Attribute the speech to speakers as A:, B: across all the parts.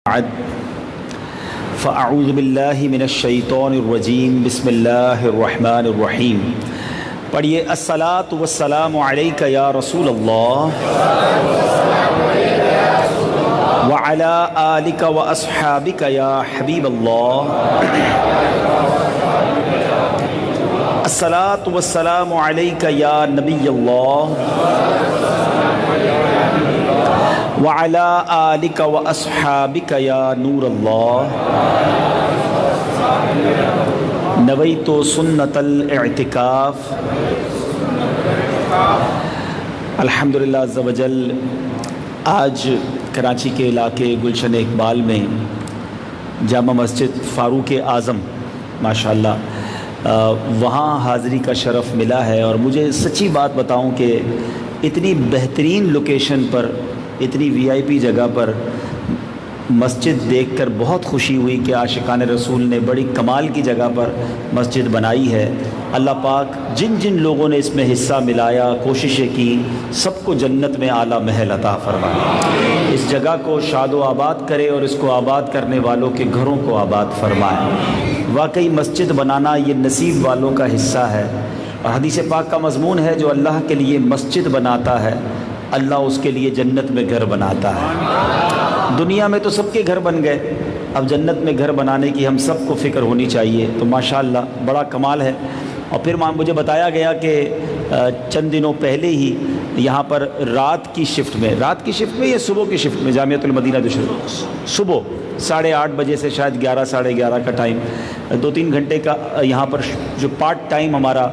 A: بعد فاعوذ باللہ من الشیطان الرجیم بسم اللہ الرحمن الرحیم پڑھیے الصلاۃ والسلام علیک یا رسول اللہ وعلی آلک واصحابک یا حبیب اللہ الصلاۃ والسلام علیک یا نبی اللہ وعلی آلک واصحابک یا نور اللہ نویت سنت الاعتکاف۔ الحمدللہ عز وجل آج کراچی کے علاقے گلشن اقبال میں جامع مسجد فاروق اعظم ماشاءاللہ وہاں حاضری کا شرف ملا ہے، اور مجھے سچی بات بتاؤں کہ اتنی بہترین لوکیشن پر، اتنی وی آئی پی جگہ پر مسجد دیکھ کر بہت خوشی ہوئی کہ عاشقان رسول نے بڑی کمال کی جگہ پر مسجد بنائی ہے۔ اللہ پاک جن جن لوگوں نے اس میں حصہ ملایا، کوششیں کی، سب کو جنت میں اعلیٰ محل عطا فرمائے، اس جگہ کو شاد و آباد کرے اور اس کو آباد کرنے والوں کے گھروں کو آباد فرمائے۔ واقعی مسجد بنانا یہ نصیب والوں کا حصہ ہے، اور حدیث پاک کا مضمون ہے جو اللہ کے لیے مسجد بناتا ہے اللہ اس کے لیے جنت میں گھر بناتا ہے۔ دنیا میں تو سب کے گھر بن گئے، اب جنت میں گھر بنانے کی ہم سب کو فکر ہونی چاہیے، تو ماشاءاللہ بڑا کمال ہے۔ اور پھر مجھے بتایا گیا کہ چند دنوں پہلے ہی یہاں پر رات کی شفٹ میں یا صبح کی شفٹ میں جامعۃ المدینہ صبح 8:30 بجے سے شاید 11 ساڑھے 11 کا ٹائم، 2-3 گھنٹے کا یہاں پر جو پارٹ ٹائم ہمارا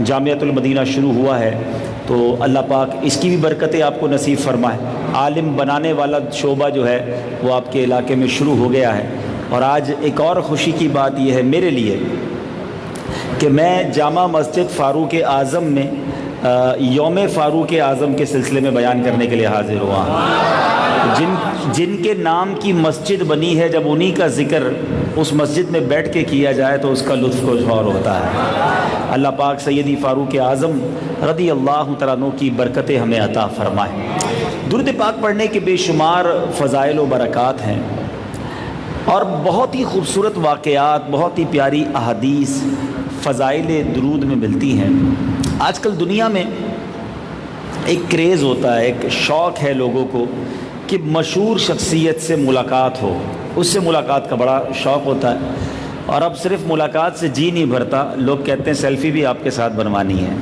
A: جامعۃ المدینہ شروع ہوا ہے، تو اللہ پاک اس کی بھی برکتیں آپ کو نصیب فرمائے۔ عالم بنانے والا شعبہ جو ہے وہ آپ کے علاقے میں شروع ہو گیا ہے۔ اور آج ایک اور خوشی کی بات یہ ہے میرے لیے کہ میں جامع مسجد فاروق اعظم میں یوم فاروق اعظم کے سلسلے میں بیان کرنے کے لیے حاضر ہوا ہوں۔ جن کے نام کی مسجد بنی ہے، جب انہی کا ذکر اس مسجد میں بیٹھ کے کیا جائے تو اس کا لطف کچھ اور ہوتا ہے۔ اللہ پاک سیدی فاروق اعظم رضی اللہ تعالیٰ عنہ کی برکتیں ہمیں عطا فرمائے۔ درود پاک پڑھنے کے بے شمار فضائل و برکات ہیں، اور بہت ہی خوبصورت واقعات، بہت ہی پیاری احادیث فضائل درود میں ملتی ہیں۔ آج کل دنیا میں ایک کریز ہوتا ہے، ایک شوق ہے لوگوں کو کہ مشہور شخصیت سے ملاقات ہو، اس سے ملاقات کا بڑا شوق ہوتا ہے۔ اور اب صرف ملاقات سے جی نہیں بھرتا، لوگ کہتے ہیں سیلفی بھی آپ کے ساتھ بنوانی ہے،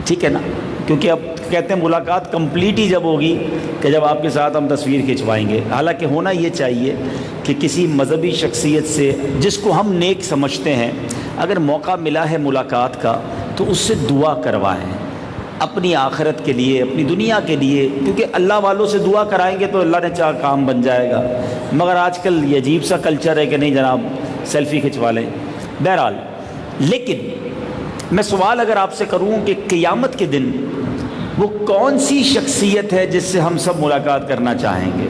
A: ٹھیک ہے نا، کیونکہ اب کہتے ہیں ملاقات کمپلیٹ ہی جب ہوگی کہ جب آپ کے ساتھ ہم تصویر کھنچوائیں گے۔ حالانکہ ہونا یہ چاہیے کہ کسی مذہبی شخصیت سے جس کو ہم نیک سمجھتے ہیں اگر موقع ملا ہے ملاقات کا تو اس سے دعا کروائیں، اپنی آخرت کے لیے، اپنی دنیا کے لیے، کیونکہ اللہ والوں سے دعا کرائیں گے تو اللہ نے چاہا کام بن جائے گا۔ مگر آج کل یہ عجیب سا کلچر ہے کہ نہیں جناب سیلفی کھنچوا لیں۔ بہرحال، لیکن میں سوال اگر آپ سے کروں کہ قیامت کے دن وہ کون سی شخصیت ہے جس سے ہم سب ملاقات کرنا چاہیں گے؟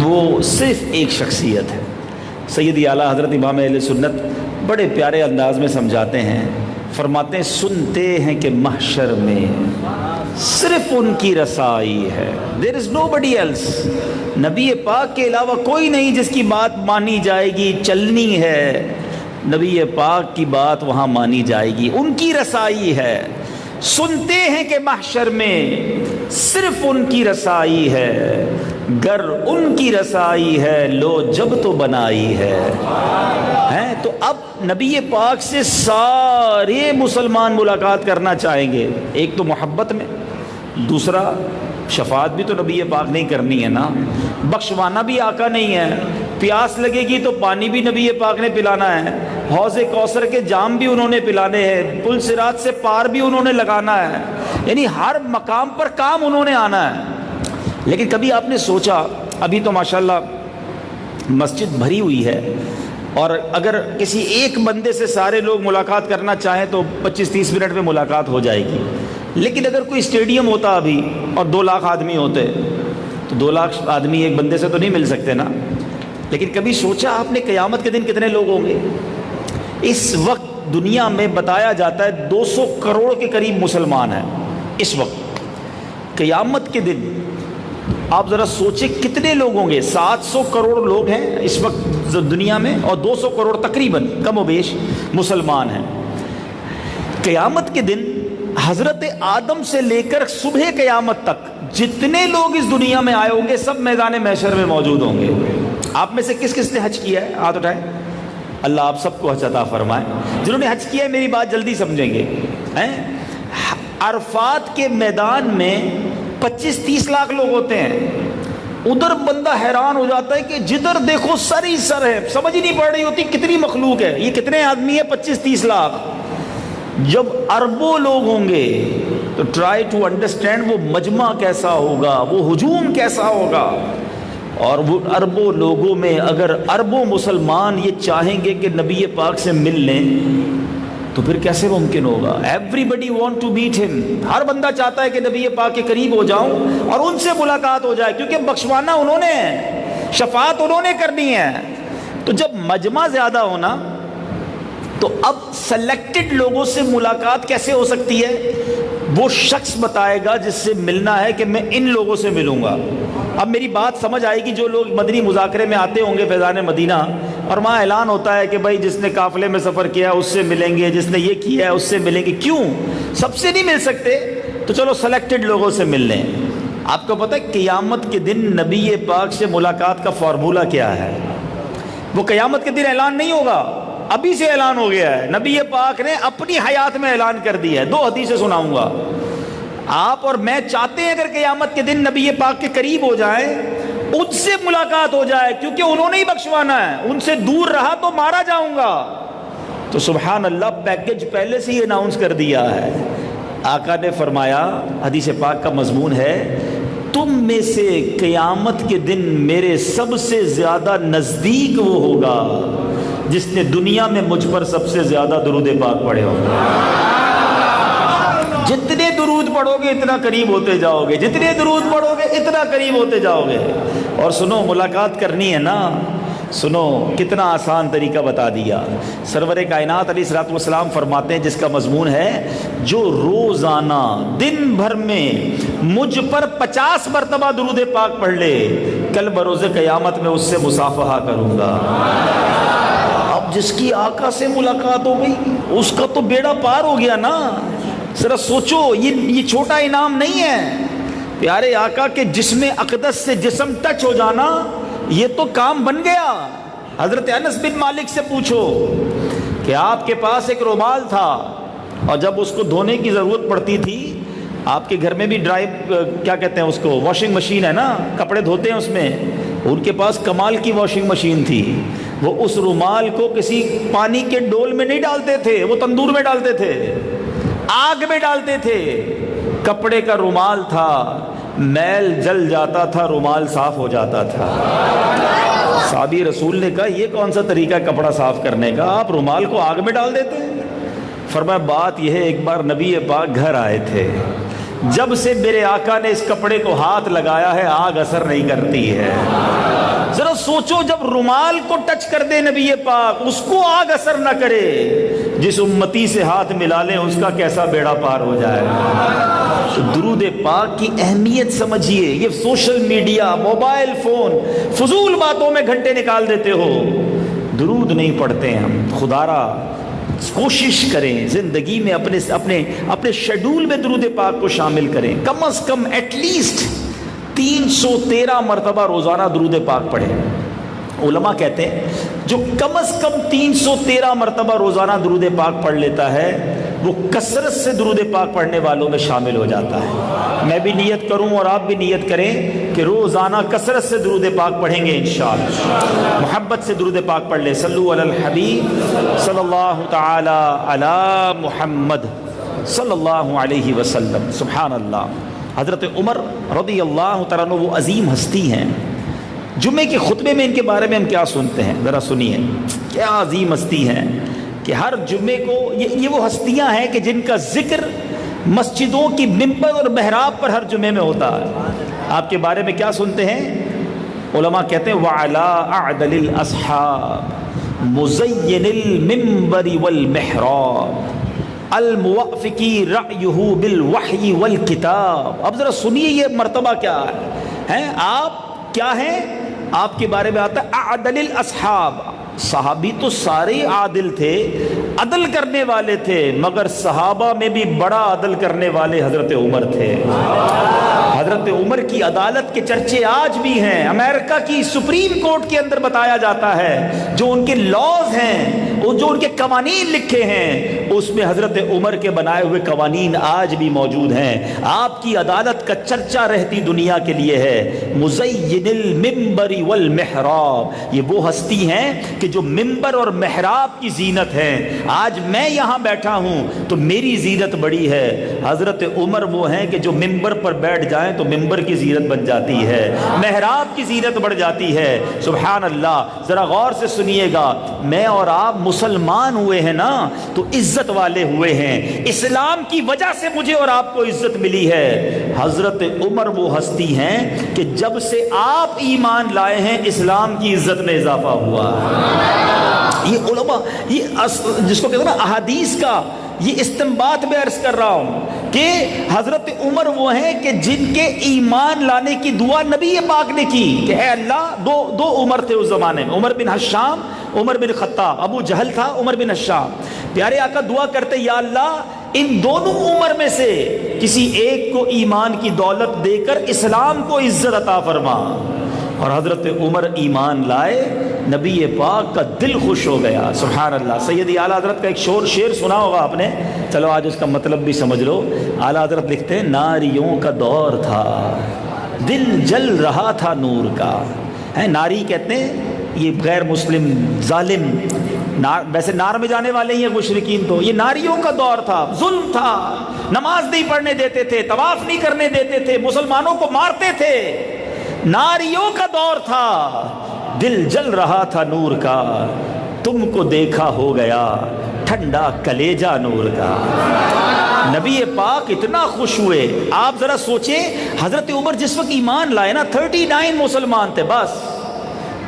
A: وہ صرف ایک شخصیت ہے۔ سیدی اعلیٰ حضرت امام اہل سنت بڑے پیارے انداز میں سمجھاتے ہیں، فرماتے ہیں سنتے ہیں کہ محشر میں صرف ان کی رسائی ہے، there is nobody else۔ نبی پاک کے علاوہ کوئی نہیں جس کی بات مانی جائے گی، چلنی ہے، نبی پاک کی بات وہاں مانی جائے گی، ان کی رسائی ہے۔ سنتے ہیں کہ محشر میں صرف ان کی رسائی ہے، گر ان کی رسائی ہے لو جب تو بنائی ہے۔ تو اب نبی پاک سے سارے مسلمان ملاقات کرنا چاہیں گے، ایک تو محبت میں، دوسرا شفاعت بھی تو نبی پاک نہیں کرنی ہے نا، بخشوانا بھی آقا نہیں ہے، پیاس لگے گی تو پانی بھی نبی پاک نے پلانا ہے، حوض کوثر کے جام بھی انہوں نے پلانے ہیں، پل صراط سے پار بھی انہوں نے لگانا ہے، یعنی ہر مقام پر کام انہوں نے آنا ہے۔ لیکن کبھی آپ نے سوچا، ابھی تو ماشاءاللہ مسجد بھری ہوئی ہے، اور اگر کسی ایک بندے سے سارے لوگ ملاقات کرنا چاہیں تو 25-30 منٹ میں ملاقات ہو جائے گی، لیکن اگر کوئی اسٹیڈیم ہوتا ابھی اور 2 لاکھ آدمی ہوتے تو 2 لاکھ آدمی ایک بندے سے تو نہیں مل سکتے نا۔ لیکن کبھی سوچا آپ نے قیامت کے دن کتنے لوگ ہوں گے؟ اس وقت دنیا میں بتایا جاتا ہے 200 کروڑ کے قریب مسلمان ہیں اس وقت۔ قیامت کے دن آپ ذرا سوچیں کتنے لوگ ہوں گے، 700 کروڑ لوگ ہیں اس وقت دنیا میں، اور 200 کروڑ تقریباً کم و بیش مسلمان ہیں۔ قیامت کے دن حضرت آدم سے لے کر صبح قیامت تک جتنے لوگ اس دنیا میں آئے ہوں گے سب میدان محشر میں موجود ہوں گے۔ آپ میں سے کس کس نے حج کیا ہے؟ ہاتھ اٹھائیں۔ اللہ آپ سب کو حج عطا فرمائے۔ جنہوں نے حج کیا ہے میری بات جلدی سمجھیں گے۔ عرفات کے میدان میں 25-30 لاکھ لوگ ہوتے ہیں۔ ادھر بندہ حیران ہو جاتا ہے کہ جدھر دیکھو سر ہی سر ہے، سمجھ ہی نہیں پڑ رہی ہوتی کتنی مخلوق ہے، یہ کتنے آدمی ہے، 25-30 لاکھ۔ جب اربوں لوگ ہوں گے تو ٹرائی ٹو انڈرسٹینڈ وہ مجمع کیسا ہوگا، وہ ہجوم کیسا ہوگا۔ اور وہ اربوں لوگوں میں اگر اربوں مسلمان یہ چاہیں گے کہ نبی پاک سے مل لیں تو پھر کیسے ممکن ہوگا؟ Everybody want to meet him, ہر بندہ چاہتا ہے کہ نبی پاک کے قریب ہو جاؤں اور ان سے ملاقات ہو جائے، کیونکہ بخشوانا انہوں نے ہے، شفاعت انہوں نے کرنی ہے۔ تو جب مجمع زیادہ ہونا تو اب سلیکٹڈ لوگوں سے ملاقات کیسے ہو سکتی ہے؟ وہ شخص بتائے گا جس سے ملنا ہے کہ میں ان لوگوں سے ملوں گا۔ اب میری بات سمجھ آئے گی، جو لوگ مدنی مذاکرے میں آتے ہوں گے فیضان مدینہ، اور وہاں اعلان ہوتا ہے کہ بھائی جس نے قافلے میں سفر کیا اس سے ملیں گے، جس نے یہ کیا ہے اس سے ملیں گے۔ کیوں؟ سب سے نہیں مل سکتے تو چلو سلیکٹڈ لوگوں سے مل لیں۔ آپ کو پتہ ہے قیامت کے دن نبی پاک سے ملاقات کا فارمولہ کیا ہے؟ وہ قیامت کے دن اعلان نہیں ہوگا، ابھی سے اعلان ہو گیا ہے۔ نبی پاک نے اپنی حیات میں اعلان کر دیا ہے۔ 2 حدیثیں سناؤں گا، آپ اور میں چاہتے ہیں اگر قیامت کے دن نبی پاک کے قریب ہو جائیں، ان سے ملاقات ہو جائے، کیونکہ انہوں نے ہی بخشوانا ہے، ان سے دور رہا تو مارا جاؤں گا۔ تو سبحان اللہ، پیکج پہلے سے ہی اناؤنس کر دیا ہے۔ آقا نے فرمایا، حدیث پاک کا مضمون ہے، تم میں سے قیامت کے دن میرے سب سے زیادہ نزدیک وہ ہوگا جس نے دنیا میں مجھ پر سب سے زیادہ درود پاک پڑھے ہوگا۔ جتنے درود پڑھو گے اتنا قریب ہوتے جاؤ گے، جتنے درود پڑھو گے اتنا قریب ہوتے جاؤ گے۔ اور سنو، ملاقات کرنی ہے نا، سنو کتنا آسان طریقہ بتا دیا۔ سرور کائنات علیہ الصلوۃ والسلام فرماتے ہیں، جس کا مضمون ہے، جو روزانہ دن بھر میں مجھ پر 50 مرتبہ درود پاک پڑھ لے، کل بروز قیامت میں اس سے مصافحہ کروں گا۔ اب جس کی آقا سے ملاقات ہو گئی اس کا تو بیڑا پار ہو گیا نا۔ ذرا سوچو، یہ چھوٹا انعام نہیں ہے۔ پیارے آقا کے جسم اقدس سے جسم ٹچ ہو جانا یہ تو کام بن گیا۔ حضرت انس بن مالک سے پوچھو کہ آپ کے پاس ایک رومال تھا اور جب اس کو دھونے کی ضرورت پڑتی تھی، آپ کے گھر میں بھی کیا کہتے ہیں اس کو، واشنگ مشین ہے نا، کپڑے دھوتے ہیں اس میں، ان کے پاس کمال کی واشنگ مشین تھی۔ وہ اس رومال کو کسی پانی کے ڈول میں نہیں ڈالتے تھے، وہ تندور میں ڈالتے تھے، آگ میں ڈالتے تھے۔ کپڑے کا رومال تھا، میل جل جاتا تھا، رومال صاف ہو جاتا تھا۔ صحابی رسول نے کہا، یہ کون سا طریقہ کپڑا صاف کرنے کا، آپ رومال کو آگ میں ڈال دیتے ہیں؟ فرمایا، بات یہ ہے، ایک بار نبی پاک گھر آئے تھے، جب سے میرے آقا نے اس کپڑے کو ہاتھ لگایا ہے آگ اثر نہیں کرتی ہے۔ ذرا سوچو، جب رومال کو ٹچ کر دے نبی پاک، اس کو آگ اثر نہ کرے، جس امتی سے ہاتھ ملا لیں اس کا کیسا بیڑا پار ہو جائے گا۔ تو درود پاک کی اہمیت سمجھیے۔ یہ سوشل میڈیا، موبائل فون، فضول باتوں میں گھنٹے نکال دیتے ہو، درود نہیں پڑھتے ہیں ہم۔ خدا را کوشش کریں زندگی میں اپنے شیڈول میں درود پاک کو شامل کریں، کم از کم ایٹ لیسٹ 313 مرتبہ روزانہ درود پاک پڑھیں۔ علماء کہتے ہیں جو کم از کم 313 مرتبہ روزانہ درود پاک پڑھ لیتا ہے وہ کثرت سے درود پاک پڑھنے والوں میں شامل ہو جاتا ہے۔ میں بھی نیت کروں اور آپ بھی نیت کریں کہ روزانہ کثرت سے درود پاک پڑھیں گے انشاءاللہ۔ محبت سے درود پاک پڑھ لیں۔ صلو علی الحبیب صلی اللہ تعالی علی محمد صلی اللہ علیہ وسلم۔ سبحان اللہ۔ حضرت عمر رضی اللہ تعالیٰ عنہ وہ عظیم ہستی ہیں، جمعے کے خطبے میں ان کے بارے میں ہم کیا سنتے ہیں، ذرا سنیے، کیا عظیم ہستی ہیں کہ ہر جمعے کو یہ وہ ہستیاں ہیں کہ جن کا ذکر مسجدوں کی ممبر اور محراب پر ہر جمعے میں ہوتا ہے۔ آپ کے بارے میں کیا سنتے ہیں؟ علماء کہتے ہیں وَعَلَىٰ أَعْدَلِ الْأَصْحَابِ مُزَيِّنِ الْمِمْبَرِ وَالْمِحْرَابِ الْمُوَفِّقِ رَأْيُهُ بِالْوَحْيِ وَالْكِتَابِ۔ اب ذرا سنیے یہ مرتبہ کیا ہے۔ ہیں آپ کیا ہیں؟ آپ کے بارے میں آتا ہے اعدل الاصحاب، صحابی تو سارے عادل تھے، عدل کرنے والے تھے، مگر صحابہ میں بھی بڑا عدل کرنے والے حضرت عمر تھے۔ حضرت عمر کی عدالت کے چرچے آج بھی ہیں، امریکہ کی سپریم کورٹ کے اندر بتایا جاتا ہے جو ان کے لاز ہیں، جو ان کے قوانین لکھے ہیں، اس میں حضرت عمر کے بنائے ہوئے قوانین آج بھی موجود ہیں۔ آپ کی عدالت کا چرچا رہتی دنیا کے لیے ہے۔ مزین المنبر والمحراب، یہ وہ ہستی ہیں کہ جو ممبر اور محراب کی زینت ہیں۔ آج میں یہاں بیٹھا ہوں تو میری زینت بڑی ہے، حضرت عمر وہ ہیں کہ جو ممبر پر بیٹھ جائیں تو ممبر کی زینت بن جاتی ہے، محراب کی زینت بڑھ جاتی ہے۔ سبحان اللہ، ذرا غور سے سنیے گا، میں اور آپ مسلمان ہوئے ہیں نا تو عزت والے ہوئے ہیں، اسلام کی وجہ سے مجھے اور آپ کو عزت ملی ہے۔ حضرت عمر وہ ہستی ہیں کہ جب سے آپ ایمان لائے ہیں اسلام کی عزت میں اضافہ ہوا۔ یہ علماء، یہ جس کو کہتے ہیں نا احادیث کا، یہ استنباط میں عرض کر رہا ہوں کہ حضرت عمر وہ ہیں کہ جن کے ایمان لانے کی دعا نبی پاک نے کی کہ اے اللہ، دو عمر تھے اس زمانے میں، عمر بن حشام، عمر بن خطاب، ابو جہل تھا، عمر بن حشام۔ پیارے آقا دعا کرتے یا اللہ ان دونوں عمر میں سے کسی ایک کو ایمان کی دولت دے کر اسلام کو عزت عطا فرما۔ اور حضرت عمر ایمان لائے، نبی پاک کا دل خوش ہو گیا۔ سبحان اللہ۔ سیدی اعلیٰ حضرت کا ایک شعر سنا ہوگا آپ نے، چلو آج اس کا مطلب بھی سمجھ لو۔ اعلیٰ حضرت لکھتے ہیں ناریوں کا دور تھا، دل جل رہا تھا نور کا۔ ناری کہتے ہیں یہ غیر مسلم ظالم، ویسے نار میں جانے والے ہی ہیں مشرکین، تو یہ ناریوں کا دور تھا، ظلم تھا، نماز نہیں پڑھنے دیتے تھے، طواف نہیں کرنے دیتے تھے، مسلمانوں کو مارتے تھے، ناریوں کا دور تھا، دل جل رہا تھا نور کا، تم کو دیکھا ہو گیا ٹھنڈا کلیجہ نور کا۔ نبی پاک اتنا خوش ہوئے۔ آپ ذرا سوچیں، حضرت عمر جس وقت ایمان لائے نا 39 مسلمان تھے، بس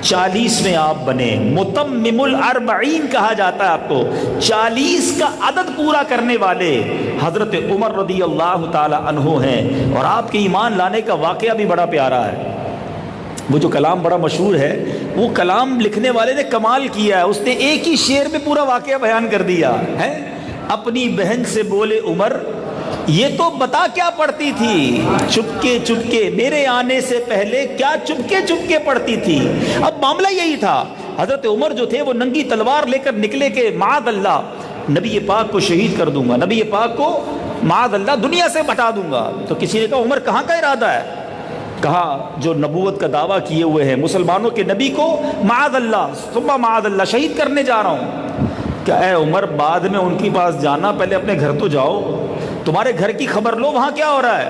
A: 40 میں آپ بنے، متمم الاربعین کہا جاتا ہے آپ کو، 40 کا عدد پورا کرنے والے حضرت عمر رضی اللہ تعالی عنہ ہیں۔ اور آپ کے ایمان لانے کا واقعہ بھی بڑا پیارا ہے۔ وہ جو کلام بڑا مشہور ہے، وہ کلام لکھنے والے نے کمال کیا ہے، اس نے ایک ہی شعر میں پورا واقعہ بیان کر دیا ہے۔ اپنی بہن سے بولے عمر یہ تو بتا کیا پڑھتی تھی، چپکے چپکے میرے آنے سے پہلے کیا چپکے چپکے پڑھتی تھی۔ اب معاملہ یہی تھا، حضرت عمر جو تھے وہ ننگی تلوار لے کر نکلے کہ معاذ اللہ نبی پاک کو شہید کر دوں گا، نبی پاک کو معاذ اللہ دنیا سے بٹا دوں گا۔ تو کسی نے کہا عمر کہاں کا ارادہ ہے؟ کہا جو نبوت کا دعویٰ کیے ہوئے ہیں، مسلمانوں کے نبی کو معاذ اللہ ثم معاذ اللہ شہید کرنے جا رہا ہوں۔ کہ اے عمر بعد میں ان کے پاس جانا، پہلے اپنے گھر تو جاؤ، تمہارے گھر کی خبر لو وہاں کیا ہو رہا ہے۔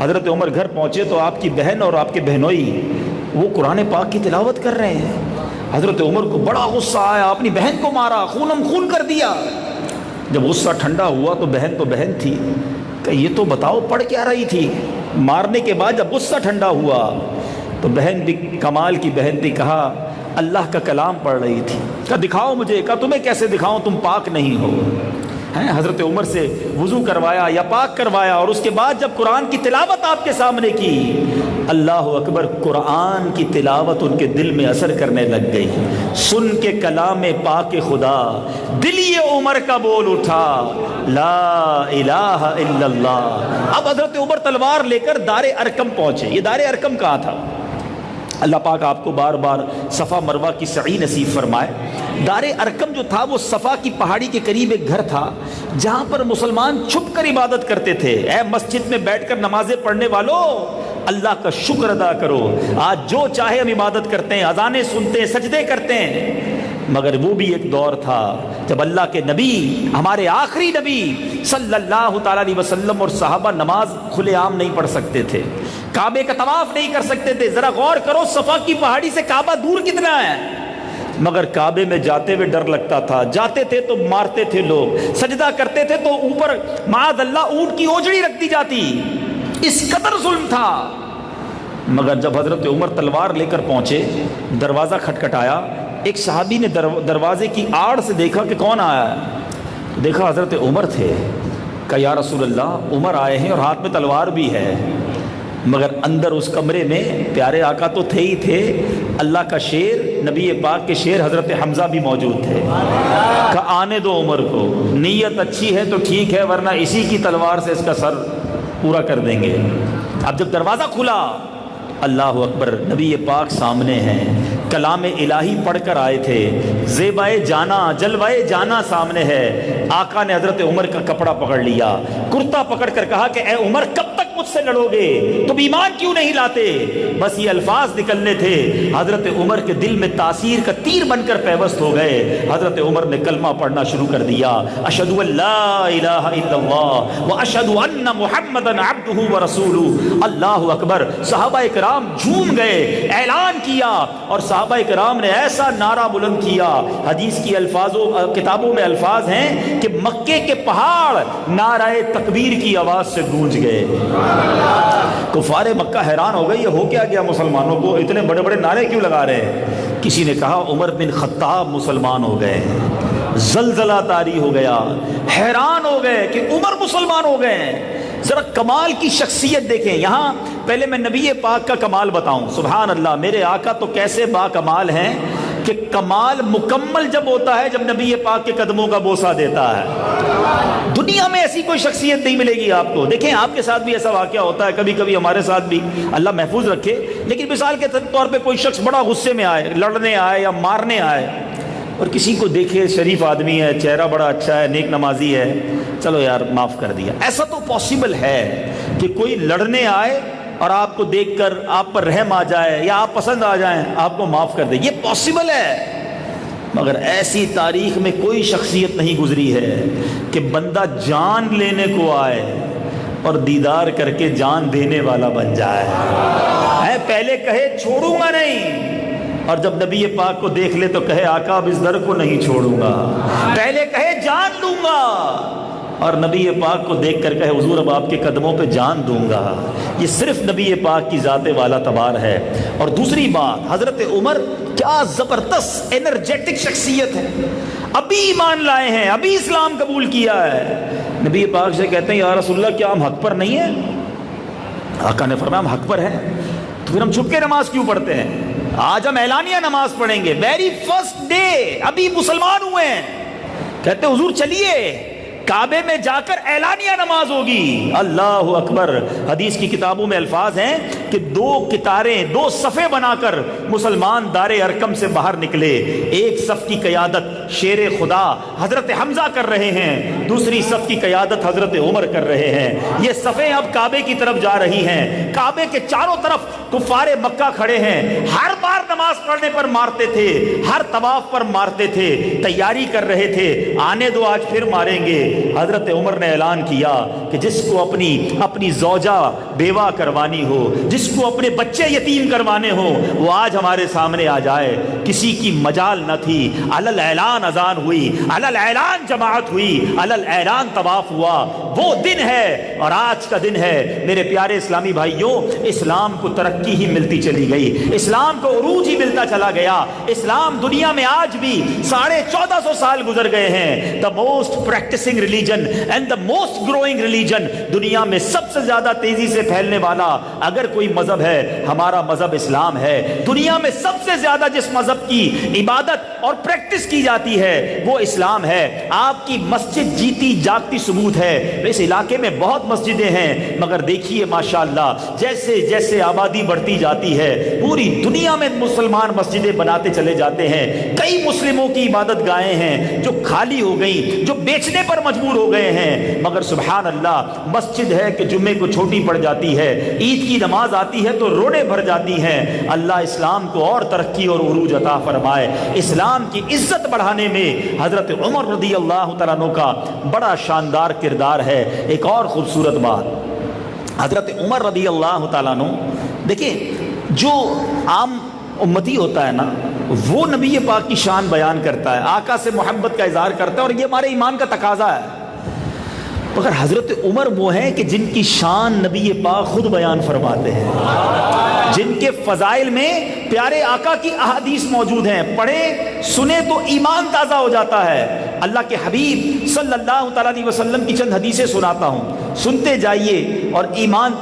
A: حضرت عمر گھر پہنچے تو آپ کی بہن اور آپ کے بہنوئی وہ قرآن پاک کی تلاوت کر رہے ہیں۔ حضرت عمر کو بڑا غصہ آیا، اپنی بہن کو مارا، خونم خون کر دیا۔ جب غصہ ٹھنڈا ہوا تو بہن تھی کہ یہ تو بتاؤ پڑھ کیا رہی تھی۔ مارنے کے بعد جب غصہ ٹھنڈا ہوا تو بہن بھی کمال کی بہن تھی، کہا اللہ کا کلام پڑھ رہی تھی۔ کہا دکھاؤ مجھے۔ کہا تمہیں کیسے دکھاؤں، تم پاک نہیں ہو۔ حضرت عمر سے وضو کروایا یا پاک کروایا، اور اس کے بعد جب قرآن کی تلاوت آپ کے سامنے کی، اللہ اکبر، قرآن کی تلاوت ان کے دل میں اثر کرنے لگ گئی۔ سن کے کلام پاک خدا دل یہ عمر کا بول اٹھا، لا الہ الا اللہ۔ اب حضرت عمر تلوار لے کر دار ارقم پہنچے۔ یہ دار ارقم کہاں تھا؟ اللہ پاک آپ کو بار بار صفا مروہ کی سعی نصیب فرمائے۔ دار ارقم جو تھا وہ صفا کی پہاڑی کے قریب ایک گھر تھا جہاں پر مسلمان چھپ کر عبادت کرتے تھے۔ اے مسجد میں بیٹھ کر نمازیں پڑھنے والوں، اللہ کا شکر ادا کرو۔ آج جو چاہے ہم عبادت کرتے ہیں، اذانیں سنتے ہیں، سجدے کرتے ہیں، مگر وہ بھی ایک دور تھا جب اللہ کے نبی، ہمارے آخری نبی صلی اللہ تعالیٰ علیہ وسلم اور صحابہ نماز کھلے عام نہیں پڑھ سکتے تھے، کعبے کا طواف نہیں کر سکتے تھے۔ ذرا غور کرو، صفا کی پہاڑی سے کعبہ دور کتنا ہے، مگر کعبے میں جاتے ہوئے ڈر لگتا تھا۔ جاتے تھے تو مارتے تھے لوگ، سجدہ کرتے تھے تو اوپر معاذ اللہ اونٹ کی اوجڑی رکھ دی جاتی، اس قدر ظلم تھا۔ مگر جب حضرت عمر تلوار لے کر پہنچے، دروازہ کھٹکھٹایا، ایک صحابی نے دروازے کی آڑ سے دیکھا کہ کون آیا ہے، دیکھا حضرت عمر تھے۔ کہا یا رسول اللہ، عمر آئے ہیں اور ہاتھ میں تلوار بھی ہے۔ مگر اندر اس کمرے میں پیارے آقا تو تھے ہی تھے، اللہ کا شیر، نبی پاک کے شیر حضرت حمزہ بھی موجود تھے کہ آنے دو عمر کو، نیت اچھی ہے تو ٹھیک ہے ورنہ اسی کی تلوار سے اس کا سر پورا کر دیں گے۔ اب جب دروازہ کھلا، اللہ اکبر، نبی پاک سامنے ہیں، کلام الہی پڑھ کر آئے تھے، زیبائے جانا، جلوائے جانا سامنے ہے۔ آقا نے حضرت عمر کا کپڑا پکڑ لیا، کرتا پکڑ کر کہا کہ اے عمر کب تک مجھ سے لڑو گے؟ تم ایمان کیوں نہیں لاتے؟ بس یہ الفاظ نکلنے تھے، حضرت عمر کے دل میں تاثیر کا تیر بن کر پیوست ہو گئے۔ حضرت عمر نے کلمہ پڑھنا شروع کر دیا، اشہد ان لا الہ الا اللہ واشہد ان محمدا عبدہ ورسولہ۔ اللہ اکبر، صحابہ کرام جھوم گئے، اعلان کیا، اور صحابہ کرام نے ایسا نعرہ بلند کیا، حدیث کی کتابوں میں الفاظ ہیں کہ مکے کے پہاڑ نعرہ تکبیر کی آواز سے گونج گئے۔ کفار مکہ حیران ہو گئے، یہ ہو کیا گیا مسلمانوں کو، اتنے بڑے بڑے نعرے کیوں لگا رہے ہیں؟ کسی نے کہا عمر بن خطاب مسلمان ہو گئے، زلزلہ طاری ہو گیا، حیران ہو گئے کہ عمر مسلمان ہو گئے۔ ذرا کمال کی شخصیت دیکھیں، یہاں پہلے میں نبی پاک کا کمال بتاؤں۔ سبحان اللہ، میرے آقا تو کیسے با کمال ہیں کہ کمال مکمل جب ہوتا ہے جب نبی پاک کے قدموں کا بوسہ دیتا ہے۔ دنیا میں ایسی کوئی شخصیت نہیں ملے گی آپ کو۔ دیکھیں آپ کے ساتھ بھی ایسا واقعہ ہوتا ہے، کبھی کبھی ہمارے ساتھ بھی، اللہ محفوظ رکھے، لیکن مثال کے طور پہ کوئی شخص بڑا غصے میں آئے، لڑنے آئے یا مارنے آئے، اور کسی کو دیکھے شریف آدمی ہے، چہرہ بڑا اچھا ہے، نیک نمازی ہے، چلو یار معاف کر دیا۔ ایسا تو پاسبل ہے کہ کوئی لڑنے آئے اور آپ کو دیکھ کر آپ پر رحم آ جائے یا آپ پسند آ جائیں، آپ کو معاف کر دے، یہ پاسبل ہے۔ مگر ایسی تاریخ میں کوئی شخصیت نہیں گزری ہے کہ بندہ جان لینے کو آئے اور دیدار کر کے جان دینے والا بن جائے۔ پہلے کہے چھوڑوں گا نہیں، اور جب نبی پاک کو دیکھ لے تو کہے آقا اب اس در کو نہیں چھوڑوں گا۔ پہلے کہے جان لوں گا، اور نبی پاک کو دیکھ کر کہے حضور اب آپ کے قدموں پہ جان دوں گا۔ یہ صرف نبی پاک کی ذات والا تبار ہے۔ اور دوسری بات، حضرت عمر کیا زبردست انرجیٹک شخصیت ہے، ابھی ایمان لائے ہیں، ابھی اسلام قبول کیا ہے۔ نبی پاک سے کہتے ہیں یا رسول اللہ کیا ہم حق پر نہیں ہیں؟ آقا نے فرمایا ہم حق پر ہیں، تو پھر ہم چھپ کے نماز کیوں پڑھتے ہیں؟ آج ہم اعلانیہ نماز پڑھیں گے، ویری فرسٹ ڈے، ابھی مسلمان ہوئے ہیں۔ کہتے حضور چلیے کعبے میں جا کر اعلانیہ نماز ہوگی۔ اللہ اکبر، حدیث کی کتابوں میں الفاظ ہیں کہ دو قطاریں، دو صفیں بنا کر مسلمان دار ارکم سے باہر نکلے۔ ایک صف کی قیادت شیر خدا حضرت حمزہ کر رہے ہیں، دوسری صف کی قیادت حضرت عمر کر رہے ہیں۔ یہ صفیں اب کعبے کی طرف جا رہی ہیں، کعبے کے چاروں طرف کفار مکہ کھڑے ہیں، ہر بار نماز پڑھنے پر مارتے تھے، ہر طواف پر مارتے تھے، تیاری کر رہے تھے، آنے دو آج پھر ماریں گے۔ حضرت عمر نے اعلان کیا کہ جس کو اپنی زوجہ بیوہ کروانی ہو، جس کو اپنے بچے یتیم کروانے ہو، وہ آج ہمارے سامنے آ جائے۔ کسی کی مجال نہ تھی، علل اعلان اذان ہوئی، علل اعلان جماعت ہوئی، علل اعلان طواف ہوا۔ وہ دن ہے اور آج کا دن ہے میرے پیارے اسلامی بھائیوں۔ اسلام کو ترقی ہی ملتی چلی گئی، اسلام کو عروج ہی ملتا چلا گیا۔ اسلام دنیا میں آج بھی 1450 سال گزر گئے ہیں۔ The most practicing religion and the most growing religion, دنیا میں سب سے زیادہ تیزی سے پھیلنے والا اگر کوئی مذہب ہے ہمارا مذہب اسلام ہے۔ دنیا میں سب سے زیادہ جس مذہب کی عبادت اور پریکٹس کی جاتی ہے وہ اسلام ہے۔ آپ کی مسجد جیتی جاگتی ثبوت ہے۔ اس علاقے میں بہت مسجدیں ہیں، مگر دیکھیے ماشاءاللہ جیسے جیسے آبادی بڑھتی جاتی ہے پوری دنیا میں مسلمان مسجدیں بناتے چلے جاتے ہیں۔ کئی مسلموں کی عبادت گاہیں ہیں جو خالی ہو گئیں، جو بیچنے پر مجبور ہو گئے ہیں، مگر سبحان اللہ مسجد ہے کہ جمعے کو چھوٹی پڑ جاتی ہے، عید کی نماز آتی ہے تو روڑے بھر جاتی ہیں۔ اللہ اسلام کو اور ترقی اور عروج عطا فرمائے۔ اسلام کی عزت بڑھانے میں حضرت عمر رضی اللہ تعالیٰ عنہ کا بڑا شاندار کردار ہے۔ ایک اور خوبصورت بات، حضرت عمر رضی اللہ تعالیٰ عنہ، دیکھیں جو عام امتی ہوتا ہے نا وہ نبی پاک کی شان بیان کرتا ہے، آقا سے محبت کا اظہار کرتا ہے، اور یہ ہمارے ایمان کا تقاضا ہے۔ مگر حضرت عمر وہ ہیں کہ جن کی شان نبی پاک خود بیان فرماتے ہیں، جن کے فضائل میں پیارے آقا کی احادیث موجود ہیں، پڑھیں سنیں تو ایمان تازہ ہو جاتا ہے۔ اللہ کے حبیب صلی اللہ تعالیٰ علیہ وسلم کی چند حدیثیں سناتا ہوں، سنتے جائیے اور ایمان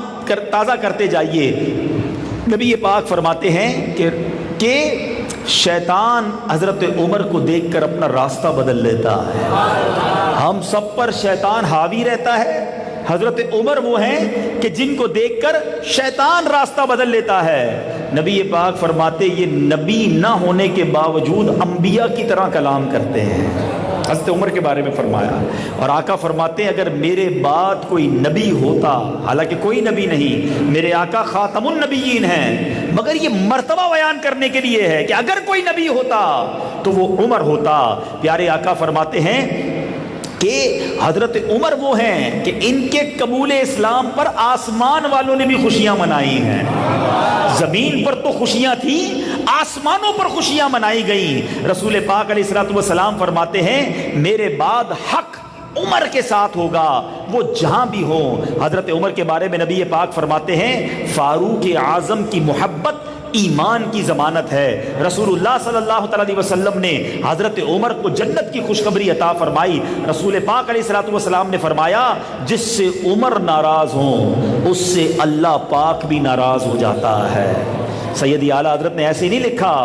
A: تازہ کرتے جائیے۔ نبی پاک فرماتے ہیں کہ شیطان حضرت عمر کو دیکھ کر اپنا راستہ بدل لیتا ہے۔ ہم سب پر شیطان حاوی رہتا ہے، حضرت عمر وہ ہیں کہ جن کو دیکھ کر شیطان راستہ بدل لیتا ہے۔ نبی پاک فرماتے یہ نبی نہ ہونے کے باوجود انبیاء کی طرح کلام کرتے ہیں، حضرت عمر کے بارے میں فرمایا۔ اور آقا فرماتے ہیں اگر میرے بعد کوئی نبی ہوتا، حالانکہ کوئی نبی نہیں، میرے آقا خاتم النبیین ہیں، مگر یہ مرتبہ بیان کرنے کے لیے ہے کہ اگر کوئی نبی ہوتا تو وہ عمر ہوتا۔ پیارے آقا فرماتے ہیں کہ حضرت عمر وہ ہیں کہ ان کے قبول اسلام پر آسمان والوں نے بھی خوشیاں منائی ہیں۔ زمین پر تو خوشیاں تھیں، آسمانوں پر خوشیاں منائی گئیں۔ رسول پاک علیہ الصلوۃ والسلام فرماتے ہیں میرے بعد حق عمر کے ساتھ ہوگا، وہ جہاں بھی ہو۔ حضرت عمر کے بارے میں نبی پاک فرماتے ہیں فاروق اعظم کی محبت ایمان کی ضمانت ہے۔ رسول اللہ صلی اللہ علیہ وسلم نے حضرت عمر کو جنت کی خوشخبری عطا فرمائی۔ رسول پاک علیہ الصلوۃ والسلام نے فرمایا جس سے عمر ناراض ہوں اس سے اللہ پاک بھی ناراض ہو جاتا ہے۔ سیدی اعلیٰ حضرت نے ایسے نہیں لکھا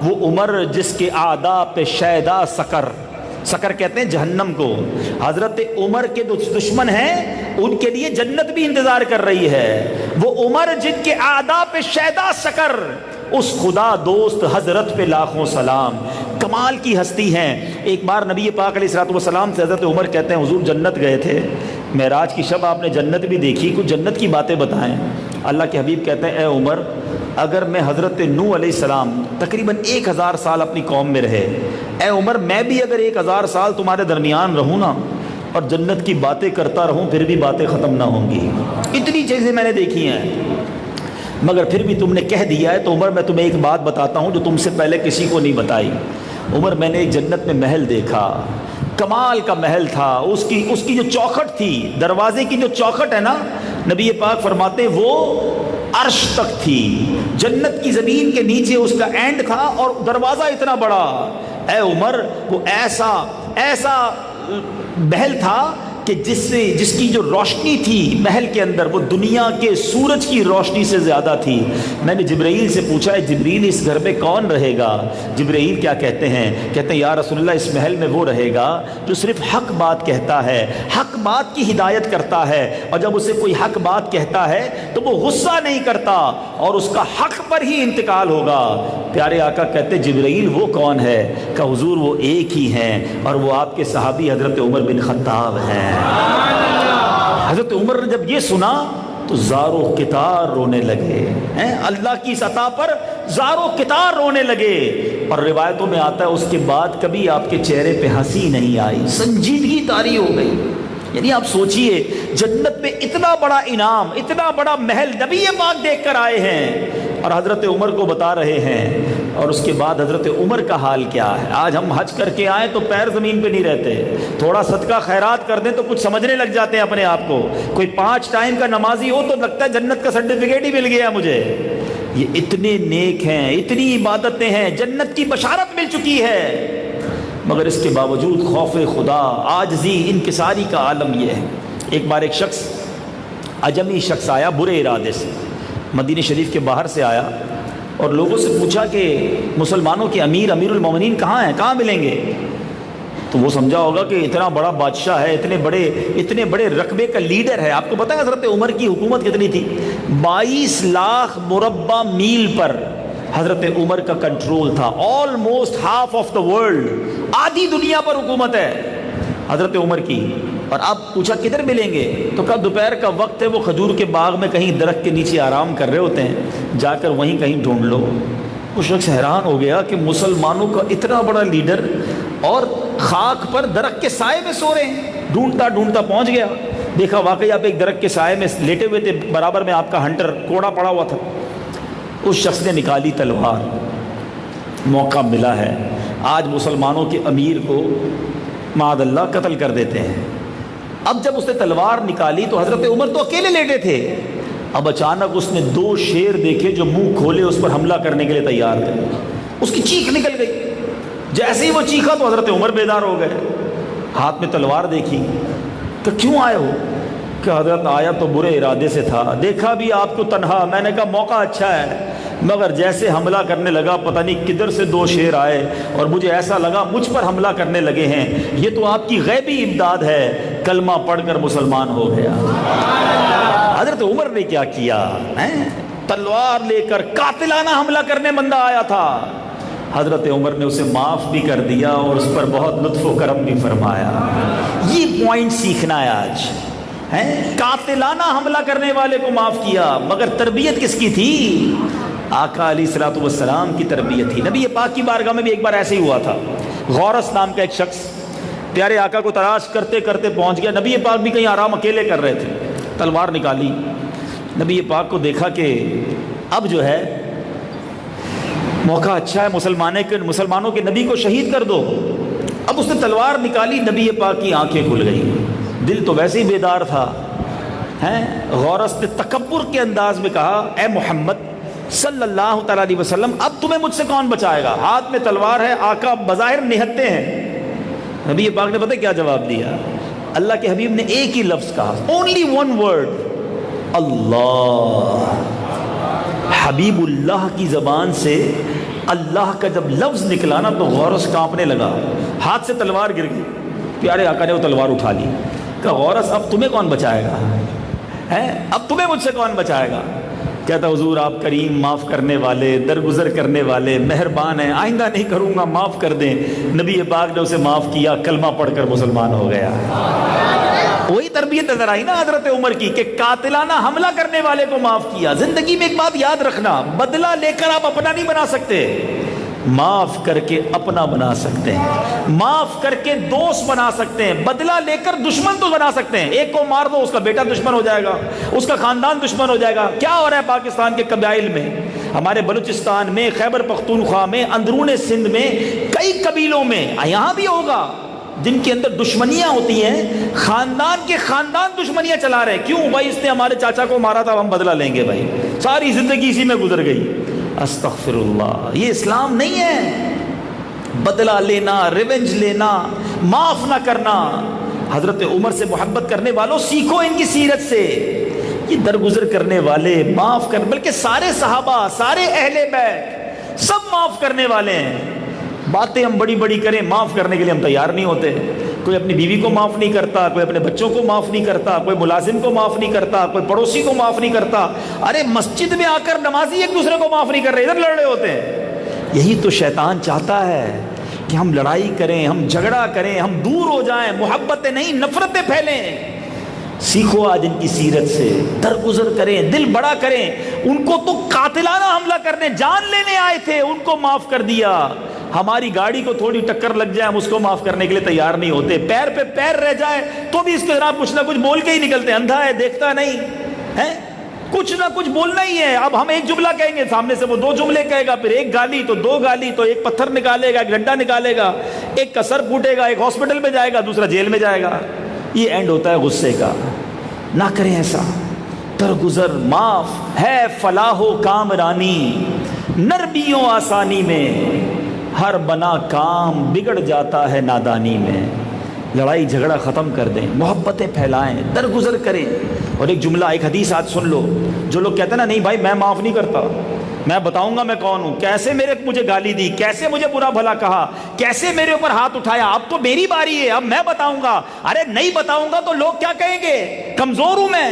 A: وہ عمر جس کے اعداء پہ شیدا سکر کہتے ہیں جہنم کو، حضرت عمر کے دشمن ہیں ان کے لیے جنت بھی انتظار کر رہی ہے۔ وہ عمر جن کے اعداء پہ شیدا سکر، اس خدا دوست حضرت پہ لاکھوں سلام۔ کمال کی ہستی ہیں۔ ایک بار نبی پاک علیہ الصلوۃ والسلام سے حضرت عمر کہتے ہیں حضور جنت گئے تھے، معراج کی شب آپ نے جنت بھی دیکھی، کچھ جنت کی باتیں بتائیں۔ اللہ کے حبیب کہتے ہیں اے عمر اگر میں حضرت نوح علیہ السلام تقریباً 1000 سال اپنی قوم میں رہے، اے عمر میں بھی اگر 1000 سال تمہارے درمیان رہوں نا اور جنت کی باتیں کرتا رہوں پھر بھی باتیں ختم نہ ہوں گی۔ اتنی چیزیں میں نے دیکھی ہیں مگر پھر بھی تم نے کہہ دیا ہے تو عمر میں تمہیں ایک بات بتاتا ہوں جو تم سے پہلے کسی کو نہیں بتائی۔ عمر میں نے ایک جنت میں محل دیکھا، کمال کا محل تھا، اس کی جو چوکھٹ تھی، دروازے کی جو چوکھٹ ہے نا، نبی پاک فرماتے ہیں وہ عرش تک تھی، جنت کی زمین کے نیچے اس کا اینڈ تھا اور دروازہ اتنا بڑا۔ اے عمر وہ ایسا محل تھا کہ جس کی جو روشنی تھی محل کے اندر وہ دنیا کے سورج کی روشنی سے زیادہ تھی۔ میں نے جبرائیل سے پوچھا ہے جبرائیل اس گھر میں کون رہے گا؟ جبرائیل کیا کہتے ہیں یا رسول اللہ اس محل میں وہ رہے گا جو صرف حق بات کہتا ہے، حق بات کی ہدایت کرتا ہے، اور جب اسے کوئی حق بات کہتا ہے تو وہ غصہ نہیں کرتا اور اس کا حق پر ہی انتقال ہوگا۔ پیارے آقا کہتے جبرائیل وہ کون ہے؟ کہ حضور وہ ایک ہی ہیں اور وہ آپ کے صحابی حضرت عمر بن خطاب ہیں۔ حضرت عمر نے جب یہ سنا تو زار و قطار رونے لگے، اللہ کی سطح پر زار و قطار رونے لگے، اور روایتوں میں آتا ہے اس کے بعد کبھی آپ کے چہرے پہ ہنسی نہیں آئی، سنجیدگی طاری ہو گئی۔ یعنی آپ سوچئے جنت میں اتنا بڑا انعام، اتنا بڑا محل نبی پاک دیکھ کر آئے ہیں اور حضرت عمر کو بتا رہے ہیں، اور اس کے بعد حضرت عمر کا حال کیا ہے۔ آج ہم حج کر کے آئیں تو پیر زمین پہ نہیں رہتے، تھوڑا صدقہ خیرات کر دیں تو کچھ سمجھنے لگ جاتے ہیں اپنے آپ کو، کوئی 5 ٹائم کا نمازی ہو تو لگتا ہے جنت کا سرٹیفکیٹ ہی مل گیا مجھے۔ یہ اتنے نیک ہیں، اتنی عبادتیں ہیں، جنت کی بشارت مل چکی ہے، مگر اس کے باوجود خوف خدا، عاجزی، انکساری کا عالم یہ ہے۔ ایک بار ایک شخص، اجمی شخص آیا برے ارادے سے، مدینہ شریف کے باہر سے آیا اور لوگوں سے پوچھا کہ مسلمانوں کے امیر المومنین کہاں ہیں، کہاں ملیں گے؟ تو وہ سمجھا ہوگا کہ اتنا بڑا بادشاہ ہے، اتنے بڑے رقبے کا لیڈر ہے۔ آپ کو پتہ ہے حضرت عمر کی حکومت کتنی تھی؟ 22 لاکھ مربع میل پر حضرت عمر کا کنٹرول تھا، almost half of the world, آدھی دنیا پر حکومت ہے حضرت عمر کی۔ اور اب پوچھا کدھر ملیں گے؟ تو کہا دوپہر کا وقت ہے، وہ کھجور کے باغ میں کہیں درخت کے نیچے آرام کر رہے ہوتے ہیں، جا کر وہیں کہیں ڈھونڈ لو۔ وہ شخص حیران ہو گیا کہ مسلمانوں کا اتنا بڑا لیڈر اور خاک پر درخت کے سائے میں سو رہے ہیں۔ ڈھونڈتا ڈھونڈتا پہنچ گیا، دیکھا واقعی آپ ایک درخت کے سائے میں لیٹے ہوئے تھے، برابر میں آپ کا ہنٹر کوڑا پڑا ہوا تھا۔ اس شخص نے نکالی تلوار، موقع ملا ہے، آج مسلمانوں کے امیر کو معاذ اللہ قتل کر دیتے ہیں۔ اب جب اس نے تلوار نکالی تو حضرت عمر تو اکیلے لیٹے تھے، اب اچانک اس نے 2 شیر دیکھے جو منہ کھولے اس پر حملہ کرنے کے لیے تیار تھے۔ اس کی چیخ نکل گئی، جیسے ہی وہ چیخا تو حضرت عمر بیدار ہو گئے، ہاتھ میں تلوار دیکھی۔ کہ کیوں آئے ہو؟ کہ حضرت آیا تو برے ارادے سے تھا، دیکھا بھی آپ کو تنہا، میں نے کہا موقع اچھا ہے، مگر جیسے حملہ کرنے لگا پتہ نہیں کدھر سے دو شیر آئے اور مجھے ایسا لگا مجھ پر حملہ کرنے لگے ہیں، یہ تو آپ کی غیبی امداد ہے، کلمہ پڑھ کر مسلمان ہو گیا۔ حضرت عمر نے کیا کیا، تلوار لے کر قاتلانہ حملہ کرنے بندہ آیا تھا، حضرت عمر نے اسے معاف بھی کر دیا اور اس پر بہت لطف و کرم بھی فرمایا۔ یہ پوائنٹ سیکھنا ہے آج، قاتلانہ حملہ کرنے والے کو معاف کیا، مگر تربیت کس کی تھی؟ آقا علیہ الصلوۃ والسلام کی تربیت تھی۔ نبی پاک کی بارگاہ میں بھی ایک بار ایسے ہی ہوا تھا، غورس نام کا ایک شخص پیارے آقا کو تلاش کرتے کرتے پہنچ گیا، نبی پاک بھی کہیں آرام اکیلے کر رہے تھے، تلوار نکالی، نبی پاک کو دیکھا کہ اب جو ہے موقع اچھا ہے، مسلمانوں کے نبی کو شہید کر دو۔ اب اس نے تلوار نکالی، نبی پاک کی آنکھیں کھل گئی، دل تو ویسے ہی بیدار تھا۔ غورس نے تکبر کے انداز میں کہا، اے محمد صلی اللہ تعالیٰ علیہ وسلم، اب تمہیں مجھ سے کون بچائے گا؟ ہاتھ میں تلوار ہے، آقا بظاہر نہتے ہیں۔ نبی پاک نے پتہ کیا جواب دیا؟ اللہ کے حبیب نے ایک ہی لفظ کہا، اونلی ون ورڈ، اللہ۔ حبیب اللہ کی زبان سے اللہ کا جب لفظ نکلا نا تو غورس کانپنے لگا، ہاتھ سے تلوار گر گئی، پیارے آقا نے وہ تلوار اٹھا لی، کہا غورس اب تمہیں کون بچائے گا؟ اب تمہیں مجھ سے کون بچائے گا؟ کہتا حضور آپ کریم، معاف کرنے والے، درگزر کرنے والے، مہربان ہیں، آئندہ نہیں کروں گا، معاف کر دیں۔ نبی پاک نے اسے معاف کیا، کلمہ پڑھ کر مسلمان ہو گیا۔ وہی تربیت نظر آئی نا حضرت عمر کی کہ قاتلانہ حملہ کرنے والے کو معاف کیا۔ زندگی میں ایک بات یاد رکھنا، بدلہ لے کر آپ اپنا نہیں بنا سکتے، معاف کر کے اپنا بنا سکتے ہیں، معاف کر کے دوست بنا سکتے ہیں، بدلہ لے کر دشمن تو بنا سکتے ہیں۔ ایک کو مار دو، اس کا بیٹا دشمن ہو جائے گا، اس کا خاندان دشمن ہو جائے گا۔ کیا ہو رہا ہے پاکستان کے قبائل میں، ہمارے بلوچستان میں، خیبر پختونخوا میں، اندرون سندھ میں، کئی قبیلوں میں، یہاں بھی ہوگا، جن کے اندر دشمنیاں ہوتی ہیں، خاندان کے خاندان دشمنیاں چلا رہے ہیں۔ کیوں بھائی؟ اس نے ہمارے چاچا کو مارا تھا، ہم بدلہ لیں گے بھائی، ساری زندگی اسی میں گزر گئی۔ استغفر اللہ، یہ اسلام نہیں ہے۔ بدلہ لینا، ریونج لینا، معاف نہ کرنا۔ حضرت عمر سے محبت کرنے والوں سیکھو ان کی سیرت سے، یہ درگزر کرنے والے، معاف کر، بلکہ سارے صحابہ، سارے اہل بیت سب معاف کرنے والے ہیں۔ باتیں ہم بڑی بڑی کریں، معاف کرنے کے لیے ہم تیار نہیں ہوتے۔ کوئی اپنی بیوی کو معاف نہیں کرتا، کوئی اپنے بچوں کو معاف نہیں کرتا، کوئی ملازم کو معاف نہیں کرتا، کوئی پڑوسی کو معاف نہیں کرتا۔ ارے مسجد میں آ کر نمازی ایک دوسرے کو معاف نہیں کر رہے، ادھر لڑ رہے ہوتے ہیں۔ یہی تو شیطان چاہتا ہے کہ ہم لڑائی کریں، ہم جھگڑا کریں، ہم دور ہو جائیں، محبتیں نہیں نفرتیں پھیلیں۔ سیکھو آج ان کی سیرت سے، درگزر کریں، دل بڑا کریں۔ ان کو تو قاتلانہ حملہ کرنے، جان لینے آئے تھے، ان کو معاف کر دیا۔ ہماری گاڑی کو تھوڑی ٹکر لگ جائے، ہم اس کو معاف کرنے کے لیے تیار نہیں ہوتے۔ پیر پہ پیر رہ جائے تو بھی اس کے خلاف کچھ نہ کچھ بول کے ہی نکلتے ہیں، اندھا ہے دیکھتا نہیں ہے، کچھ نہ کچھ بولنا ہی ہے۔ اب ہم ایک جملہ کہیں گے، سامنے سے وہ دو جملے کہے گا، پھر ایک گالی تو دو گالی، تو ایک پتھر نکالے گا، ایک ڈنڈا نکالے گا، ایک کا سر پھوٹے گا، ایک ہاسپٹل میں جائے گا، دوسرا جیل میں جائے گا۔ یہ اینڈ ہوتا ہے غصے کا۔ نہ کریں ایسا، درگزر، معاف ہے فلاح و کامرانی، نرمیوں آسانی میں، ہر بنا کام بگڑ جاتا ہے نادانی میں۔ لڑائی جھگڑا ختم کر دیں، محبتیں پھیلائیں، درگزر کریں۔ اور ایک جملہ، ایک حدیث آج سن لو۔ جو لوگ کہتے ہیں نا نہیں بھائی میں معاف نہیں کرتا، میں بتاؤں گا میں کون ہوں، کیسے مجھے گالی دی، کیسے مجھے برا بھلا کہا، کیسے میرے اوپر ہاتھ اٹھایا، اب تو میری باری ہے، اب میں بتاؤں گا۔ ارے نہیں بتاؤں گا تو لوگ کیا کہیں گے، کمزور ہوں میں۔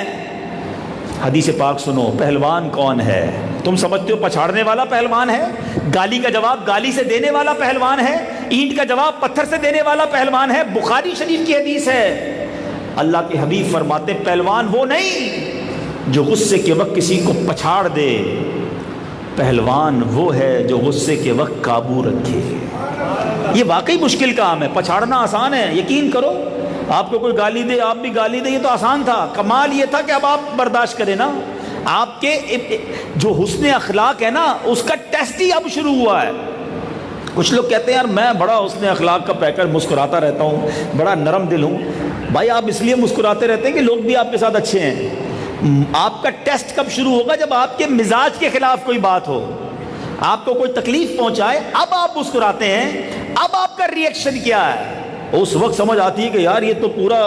A: حدیث پاک سنو، پہلوان کون ہے؟ تم سمجھتے ہو پچھاڑنے والا پہلوان ہے، گالی کا جواب گالی سے دینے والا پہلوان ہے، اینٹ کا جواب پتھر سے دینے والا پہلوان ہے۔ بخاری شریف کی حدیث ہے، اللہ کے حبیب فرماتے پہلوان وہ نہیں جو غصے کے وقت کسی کو پچھاڑ دے، پہلوان وہ ہے جو غصے کے وقت قابو رکھے۔ یہ واقعی مشکل کام ہے، پچھاڑنا آسان ہے، یقین کرو۔ آپ کو کوئی گالی دے، آپ بھی گالی دے، یہ تو آسان تھا۔ کمال یہ تھا کہ اب آپ برداشت کریں نا۔ آپ کے جو حسن اخلاق ہے نا، اس کا ٹیسٹ ہی اب شروع ہوا ہے۔ کچھ لوگ کہتے ہیں یار میں بڑا حسن اخلاق کا پیکر، مسکراتا رہتا ہوں، بڑا نرم دل ہوں۔ بھائی آپ اس لیے مسکراتے رہتے ہیں کہ لوگ بھی آپ کے ساتھ اچھے ہیں۔ آپ کا ٹیسٹ کب شروع ہوگا؟ جب آپ کے مزاج کے خلاف کوئی بات ہو، آپ کو کوئی تکلیف پہنچائے، اب آپ مسکراتے ہیں، اب آپ کا ریئیکشن کیا ہے؟ اس وقت سمجھ آتی ہے کہ یار یہ تو پورا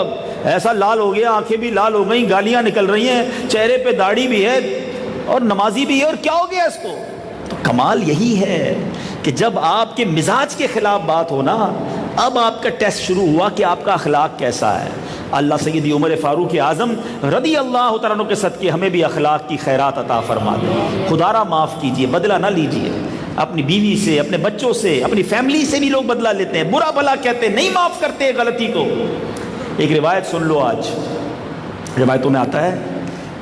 A: ایسا لال ہو گیا، آنکھیں بھی لال ہو گئیں، گالیاں نکل رہی ہیں، چہرے پہ داڑھی بھی ہے اور نمازی بھی ہے، اور کیا ہو گیا اس کو؟ تو کمال یہی ہے کہ جب آپ کے مزاج کے خلاف بات ہو نا، اب آپ کا ٹیسٹ شروع ہوا کہ آپ کا اخلاق کیسا ہے۔ اللہ سیدی عمر فاروق اعظم رضی اللہ تعالیٰ عنہ کے صدقے ہمیں بھی اخلاق کی خیرات عطا فرما دے۔ خدا را معاف کیجئے، بدلہ نہ لیجئے، اپنی بیوی سے، اپنے بچوں سے، اپنی فیملی سے بھی لوگ بدلہ لیتے ہیں، برا بھلا کہتے ہیں، نہیں معاف کرتے غلطی کو۔ ایک روایت سن لو، آج روایتوں میں آتا ہے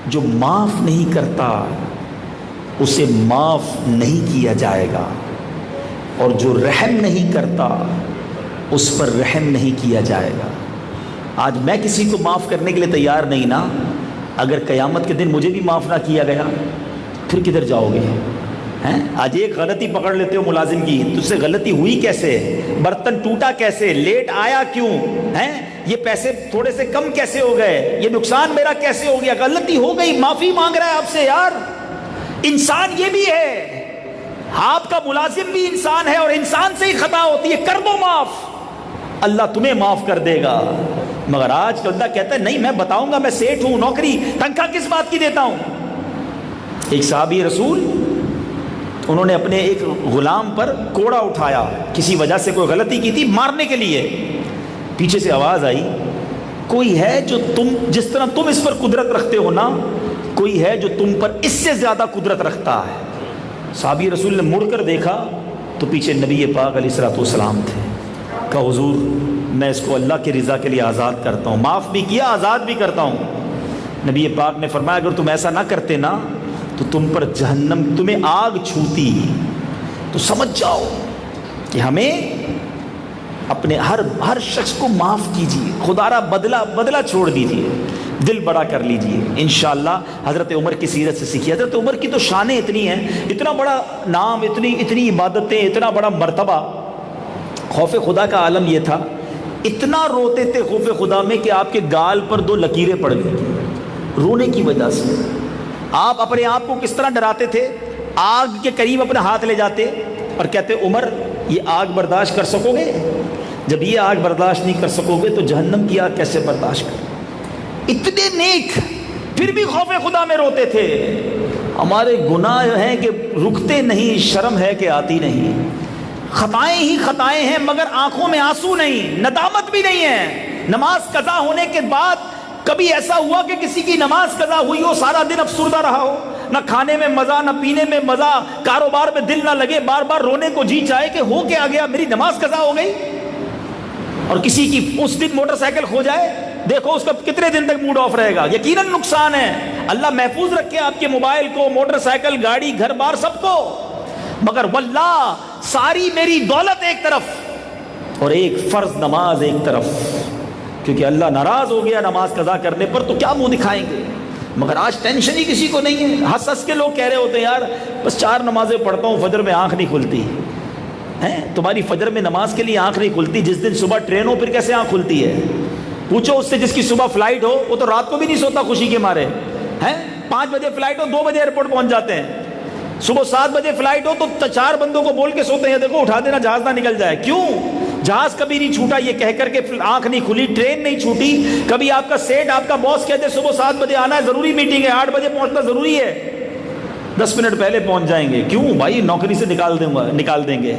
A: جو معاف نہیں کرتا اسے معاف نہیں کیا جائے گا، اور جو رحم نہیں کرتا اس پر رحم نہیں کیا جائے گا۔ آج میں کسی کو معاف کرنے کے لیے تیار نہیں نا، اگر قیامت کے دن مجھے بھی معاف نہ کیا گیا پھر کدھر جاؤ گے؟ آج ایک غلطی پکڑ لیتے ہو ملازم کی، تجھ سے غلطی ہوئی کیسے؟ برتن ٹوٹا کیسے؟ لیٹ آیا کیوں؟ یہ پیسے تھوڑے سے کم کیسے ہو گئے؟ یہ نقصان میرا کیسے ہو گیا؟ غلطی ہو گئی، معافی مانگ رہا ہے آپ سے۔ یار انسان یہ بھی ہے، آپ کا ملازم بھی انسان ہے، اور انسان سے ہی خطا ہوتی ہے، کر دو معاف، اللہ تمہیں معاف کر دے گا۔ مگر آج بندہ کہتا ہے نہیں میں بتاؤں گا، میں سیٹ ہوں، نوکری تنخواہ کس بات کی دیتا ہوں۔ ایک صحابی رسول، انہوں نے اپنے ایک غلام پر کوڑا اٹھایا، کسی وجہ سے کوئی غلطی کی تھی، مارنے کے لیے۔ پیچھے سے آواز آئی، کوئی ہے جو جس طرح تم اس پر قدرت رکھتے ہو نا، کوئی ہے جو تم پر اس سے زیادہ قدرت رکھتا ہے۔ صحابی رسول نے مڑ کر دیکھا تو پیچھے نبی پاک علیہ الصلوۃ والسلام تھے۔ کہا حضور میں اس کو اللہ کی رضا کے لیے آزاد کرتا ہوں، معاف بھی کیا، آزاد بھی کرتا ہوں۔ نبی پاک نے فرمایا اگر تم ایسا نہ کرتے نا تو تم پر جہنم، تمہیں آگ چھوتی۔ تو سمجھ جاؤ کہ ہمیں اپنے ہر شخص کو معاف کیجیے، خدا را بدلہ چھوڑ دیجیے، دل بڑا کر لیجیے۔ انشاءاللہ حضرت عمر کی سیرت سے سیکھیے۔ حضرت عمر کی تو شانیں اتنی ہیں، اتنا بڑا نام، اتنی عبادتیں، اتنا بڑا مرتبہ۔ خوف خدا کا عالم یہ تھا، اتنا روتے تھے خوف خدا میں کہ آپ کے گال پر 2 لکیریں پڑ گئی تھیں رونے کی وجہ سے۔ آپ اپنے آپ کو کس طرح ڈراتے تھے؟ آگ کے قریب اپنا ہاتھ لے جاتے اور کہتے عمر یہ آگ برداشت کر سکو گے؟ جب یہ آگ برداشت نہیں کر سکو گے تو جہنم کی آگ کیسے برداشت کر؟ اتنے نیک، پھر بھی خوف خدا میں روتے تھے۔ ہمارے گناہ ہیں کہ رکتے نہیں، شرم ہے کہ آتی نہیں، خطائیں ہی خطائیں ہیں مگر آنکھوں میں آنسو نہیں، ندامت بھی نہیں ہے۔ نماز قضا ہونے کے بعد کبھی ایسا ہوا کہ کسی کی نماز قضا ہوئی ہو، سارا دن افسردہ رہا ہو، نہ کھانے میں مزہ، نہ پینے میں مزہ، کاروبار میں دل نہ لگے، بار بار رونے کو جی چاہے کہ ہو کے آ گیا، میری نماز قضا ہو گئی؟ اور کسی کی اس دن موٹر سائیکل کھو جائے، دیکھو اس کا کتنے دن تک موڈ آف رہے گا۔ یقیناً نقصان ہے، اللہ محفوظ رکھے آپ کے موبائل کو، موٹر سائیکل، گاڑی، گھر بار سب کو، مگر واللہ ساری میری دولت ایک طرف اور ایک فرض نماز ایک طرف، کیونکہ اللہ ناراض ہو گیا نماز قضا کرنے پر تو کیا منہ دکھائیں گے؟ مگر آج ٹینشن ہی کسی کو نہیں ہے۔ ہنس ہنس کے لوگ کہہ رہے ہوتے ہیں یار بس 4 نمازیں پڑھتا ہوں، فجر میں آنکھ نہیں کھلتی ہے۔ تمہاری فجر میں نماز کے لیے آنکھ نہیں کھلتی، جس دن صبح ٹرین ہو پھر کیسے آنکھ کھلتی ہے؟ پوچھو اس سے جس کی صبح فلائٹ ہو، وہ تو رات کو بھی نہیں سوتا خوشی کے مارے، 5 بجے فلائٹ ہو 2 بجے ایئرپورٹ پہنچ جاتے ہیں، صبح 7 بجے فلائٹ ہو تو 4 بندوں کو بول کے سوتے ہیں دیکھو اٹھا دینا جہاز نہ نکل جائے۔ کیوں؟ جہاز کبھی نہیں چھوٹا یہ کہہ کر کے آنکھ نہیں کھلی، ٹرین نہیں چھوٹی، کبھی آپ کا سیٹ، آپ کا باس کہتے صبح 7 بجے آنا ہے، ضروری میٹنگ ہے، 8 بجے پہنچنا ضروری ہے، 10 منٹ پہلے پہنچ جائیں گے۔ کیوں بھائی؟ نوکری سے نکال دیں گے۔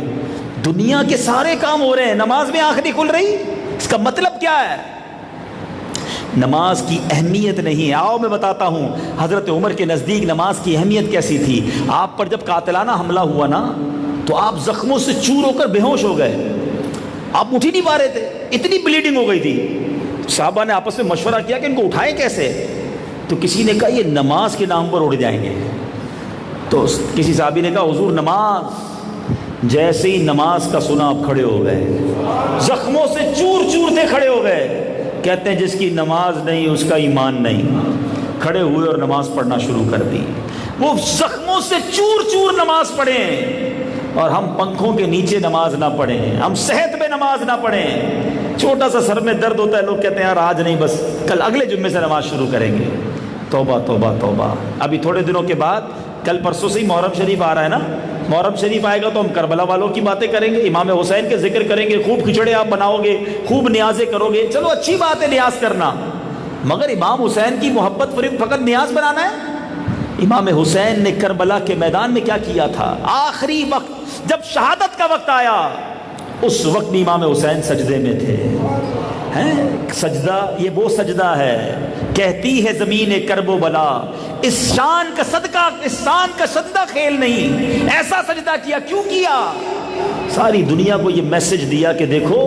A: دنیا کے سارے کام ہو رہے ہیں، نماز میں آنکھ نہیں کھل رہی، اس کا مطلب کیا ہے؟ نماز کی اہمیت نہیں ہے۔ آؤ میں بتاتا ہوں حضرت عمر کے نزدیک نماز کی اہمیت کیسی تھی۔ آپ پر جب قاتلانہ حملہ ہوا نا تو آپ زخموں سے چور ہو کر بے ہوش ہو گئے، آپ اٹھ ہی نہیں پا رہے تھے، اتنی بلیڈنگ ہو گئی تھی۔ صحابہ نے آپس میں مشورہ کیا کہ ان کو اٹھائیں کیسے، تو کسی نے کہا یہ نماز کے نام پر اڑ جائیں گے۔ تو کسی صحابی نے کہا حضور نماز، جیسے ہی نماز کا سنا آپ کھڑے ہو گئے، زخموں سے چور چور تھے کھڑے ہو گئے۔ کہتے ہیں جس کی نماز نہیں اس کا ایمان نہیں، کھڑے ہوئے اور نماز پڑھنا شروع کر دی۔ وہ زخموں سے چور چور نماز پڑھیں، اور ہم پنکھوں کے نیچے نماز نہ پڑھیں، ہم صحت میں نماز نہ پڑھیں۔ چھوٹا سا سر میں درد ہوتا ہے، لوگ کہتے ہیں یار آج نہیں، بس کل اگلے جمعے سے نماز شروع کریں گے۔ توبہ توبہ توبہ۔ ابھی تھوڑے دنوں کے بعد، کل پرسوں سے ہی محرم شریف آ رہا ہے نا، محرم شریف آئے گا تو ہم کربلا والوں کی باتیں کریں گے، امام حسین کے ذکر کریں گے، خوب کھچڑے آپ بناؤ گے، خوب نیازیں کرو گے، چلو اچھی بات ہے نیاز کرنا، مگر امام حسین کی محبت فقط نیاز بنانا ہے؟ امام حسین نے کربلا کے میدان میں کیا کیا تھا؟ آخری وقت جب شہادت کا وقت آیا اس وقت بھی امام حسین سجدے میں تھے۔ سجدہ یہ وہ سجدہ ہے، کہتی ہے زمین کرب و بلا، اس شان کا صدقہ، اس شان کا سجدہ کھیل نہیں، ایسا سجدہ کیا، کیوں کیا؟ ساری دنیا کو یہ میسج دیا کہ دیکھو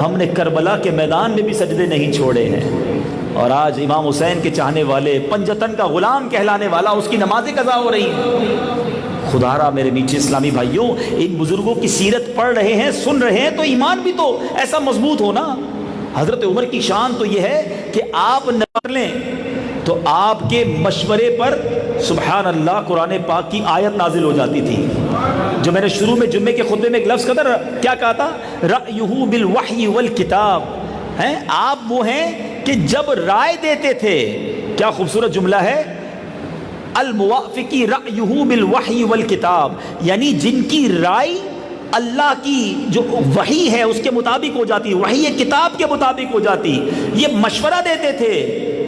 A: ہم نے کربلا کے میدان میں بھی سجدے نہیں چھوڑے ہیں، اور آج امام حسین کے چاہنے والے، پنجتن کا غلام کہلانے والا، اس کی نمازیں قضا ہو رہی ہیں۔ خدا را میرے میٹھے اسلامی بھائیوں، ان بزرگوں کی سیرت پڑھ رہے ہیں، سن رہے ہیں، تو ایمان بھی تو ایسا مضبوط ہو نا۔ حضرت عمر کی شان تو یہ ہے کہ آپ نظر لیں تو آپ کے مشورے پر سبحان اللہ قرآن پاک کی آیت نازل ہو جاتی تھی، جو میں نے شروع میں جمعے کے خطبے میں ایک لفظ قدر کیا کہا تھا، رأیہ بالوحی والکتاب، ہیں آپ وہ ہیں کہ جب رائے دیتے تھے، کیا خوبصورت جملہ ہے، الموافقی رأیہ بالوحی والکتاب، یعنی جن کی رائے اللہ کی جو وحی ہے اس کے مطابق ہو جاتی، وحی کتاب کے مطابق ہو جاتی، یہ مشورہ دیتے تھے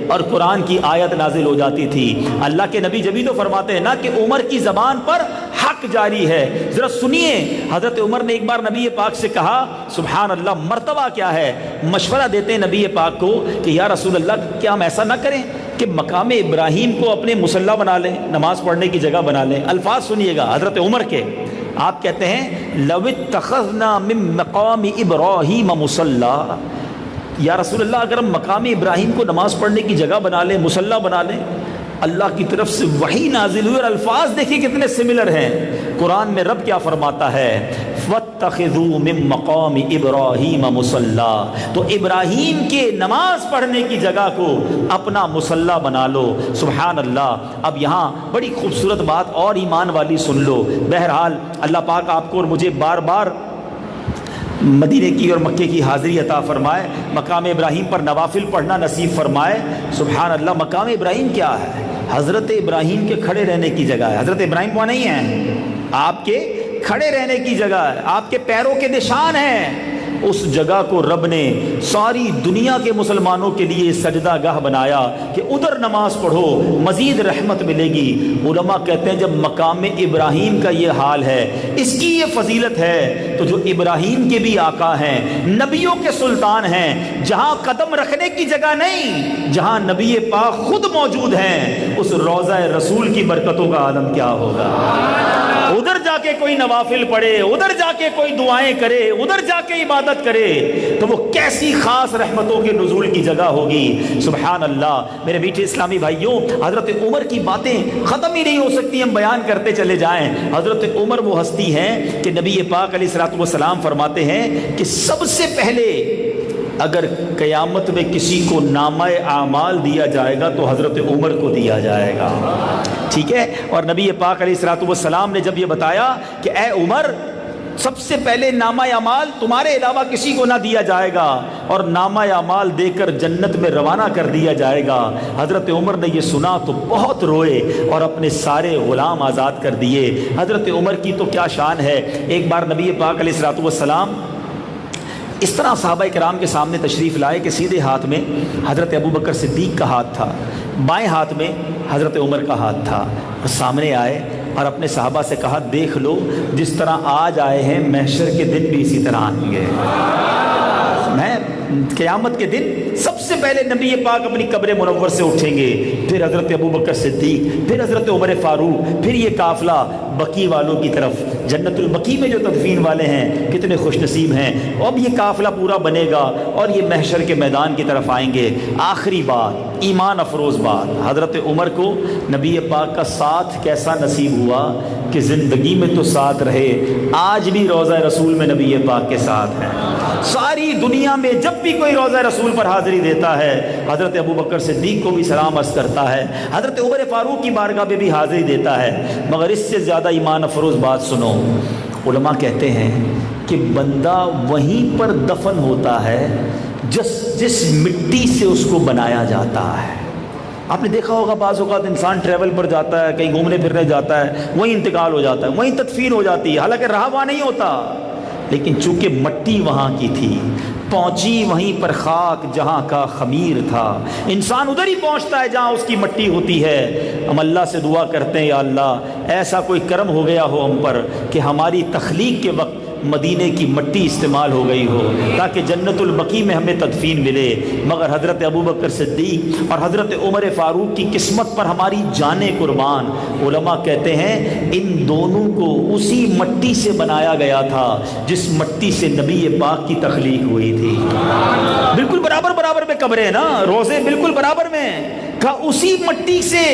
A: اور قرآن کی آیت نازل ہو جاتی تھی۔ اللہ کے نبی جبھی تو فرماتے ہیں نا کہ عمر کی زبان پر حق جاری ہے۔ ذرا سنیے، حضرت عمر نے ایک بار نبی پاک سے کہا، سبحان اللہ، مرتبہ کیا ہے، مشورہ دیتے ہیں نبی پاک کو کہ یا رسول اللہ کیا ہم ایسا نہ کریں کہ مقام ابراہیم کو اپنے مصلی بنا لیں، نماز پڑھنے کی جگہ بنا لیں۔ الفاظ سنیے گا حضرت عمر کے، آپ کہتے ہیں لو اتخذنا من مقام ابراہیم مصلی، یا رسول اللہ اگر ہم مقام ابراہیم کو نماز پڑھنے کی جگہ بنا لیں، مصلی بنا لیں، اللہ کی طرف سے وحی نازل ہوئی، اور الفاظ دیکھیں کتنے سملر ہیں۔ قرآن میں رب کیا فرماتا ہے، وَاتَّخِذُوا مِن مَّقَامِ إِبْرَاهِيمَ مُصَلَّى، تو ابراہیم کے نماز پڑھنے کی جگہ کو اپنا مصلی بنا لو۔ سبحان اللہ۔ اب یہاں بڑی خوبصورت بات اور ایمان والی سن لو۔ بہرحال اللہ پاک آپ کو اور مجھے بار بار مدینے کی اور مکے کی حاضری عطا فرمائے، مقام ابراہیم پر نوافل پڑھنا نصیب فرمائے۔ سبحان اللہ۔ مقام ابراہیم کیا ہے؟ حضرت ابراہیم کے کھڑے رہنے کی جگہ ہے۔ حضرت ابراہیم وہاں نہیں ہیں، آپ کے کھڑے رہنے کی جگہ ہے، آپ کے پیروں کے نشان ہیں۔ اس جگہ کو رب نے ساری دنیا کے مسلمانوں کے لیے سجدہ گاہ بنایا کہ ادھر نماز پڑھو، مزید رحمت ملے گی۔ علماء کہتے ہیں جب مقام ابراہیم کا یہ حال ہے، اس کی یہ فضیلت ہے، تو جو ابراہیم کے بھی آقا ہیں، نبیوں کے سلطان ہیں، جہاں قدم رکھنے کی جگہ نہیں، جہاں نبی پاک خود موجود ہیں، اس روضہ رسول کی برکتوں کا عالم کیا ہوگا۔ ادھر جا کے کوئی نوافل پڑھے، ادھر جا کے کوئی دعائیں کرے، ادھر جا کے عبادت کرے، تو وہ کیسی خاص رحمتوں کے نزول کی جگہ ہوگی۔ سبحان اللہ۔ میرے میٹھے اسلامی بھائیوں، حضرت عمر کی باتیں ختم ہی نہیں ہو سکتی، ہم بیان کرتے چلے جائیں۔ حضرت عمر وہ ہستی ہیں کہ نبی پاک علیہ الصلوۃ والسلام فرماتے ہیں کہ سب سے پہلے اگر قیامت میں کسی کو نامہ اعمال دیا جائے گا تو حضرت عمر کو دیا جائے گا، ٹھیک ہے۔ اور نبی پاک علیہ الصلوۃ والسلام نے جب یہ بتایا کہ اے عمر، سب سے پہلے نامہ اعمال تمہارے علاوہ کسی کو نہ دیا جائے گا، اور نامہ اعمال دے کر جنت میں روانہ کر دیا جائے گا، حضرت عمر نے یہ سنا تو بہت روئے اور اپنے سارے غلام آزاد کر دیے۔ حضرت عمر کی تو کیا شان ہے۔ ایک بار نبی پاک علیہ الصلوۃ والسلام اس طرح صحابہ کرام کے سامنے تشریف لائے کہ سیدھے ہاتھ میں حضرت ابوبکر صدیق کا ہاتھ تھا، بائیں ہاتھ میں حضرت عمر کا ہاتھ تھا، اور سامنے آئے اور اپنے صحابہ سے کہا دیکھ لو، جس طرح آج آئے ہیں محشر کے دن بھی اسی طرح آئیں گے۔ میں قیامت کے دن سب سے پہلے نبی پاک اپنی قبر منور سے اٹھیں گے، پھر حضرت ابوبکر صدیق، پھر حضرت عمر فاروق، پھر یہ قافلہ بقی والوں کی طرف، جنت البقی میں جو تدفین والے ہیں کتنے خوش نصیب ہیں۔ اب یہ قافلہ پورا بنے گا اور یہ محشر کے میدان کی طرف آئیں گے۔ آخری بات، ایمان افروز بات، حضرت عمر کو نبی پاک کا ساتھ کیسا نصیب ہوا کہ زندگی میں تو ساتھ رہے، آج بھی روضہ رسول میں نبی پاک کے ساتھ ہیں۔ ساری دنیا میں جب بھی کوئی روضہ رسول پر حاضری دیتا ہے، حضرت ابوبکر صدیق کو بھی سلام عرض کرتا ہے، حضرت عمر فاروق کی بارگاہ میں بھی حاضری دیتا ہے۔ مگر اس سے زیادہ ایمان افروز بات سنو، علماء کہتے ہیں کہ بندہ وہیں پر دفن ہوتا ہے جس مٹی سے اس کو بنایا جاتا ہے۔ آپ نے دیکھا ہوگا بعض اوقات انسان ٹریول پر جاتا ہے، کہیں گھومنے پھرنے جاتا ہے، وہیں انتقال ہو جاتا ہے، وہیں تدفین ہو جاتی ہے، حالانکہ رہا وہاں نہیں ہوتا، لیکن چونکہ مٹی وہاں کی تھی، پہنچی وہیں پر خاک جہاں کا خمیر تھا، انسان ادھر ہی پہنچتا ہے جہاں اس کی مٹی ہوتی ہے۔ ہم اللہ سے دعا کرتے ہیں، یا اللہ ایسا کوئی کرم ہو گیا ہو ہم پر کہ ہماری تخلیق کے وقت مدینے کی مٹی استعمال ہو گئی ہو تاکہ جنت البقیع میں ہمیں تدفین ملے، مگر حضرت ابوبکر صدیق اور حضرت عمر فاروق کی قسمت پر ہماری جانیں قربان۔ علماء کہتے ہیں ان دونوں کو اسی مٹی سے بنایا گیا تھا جس مٹی سے نبی پاک کی تخلیق ہوئی تھی۔ بالکل برابر برابر میں قبریں نا، روزے بالکل برابر میں، کہا اسی مٹی سے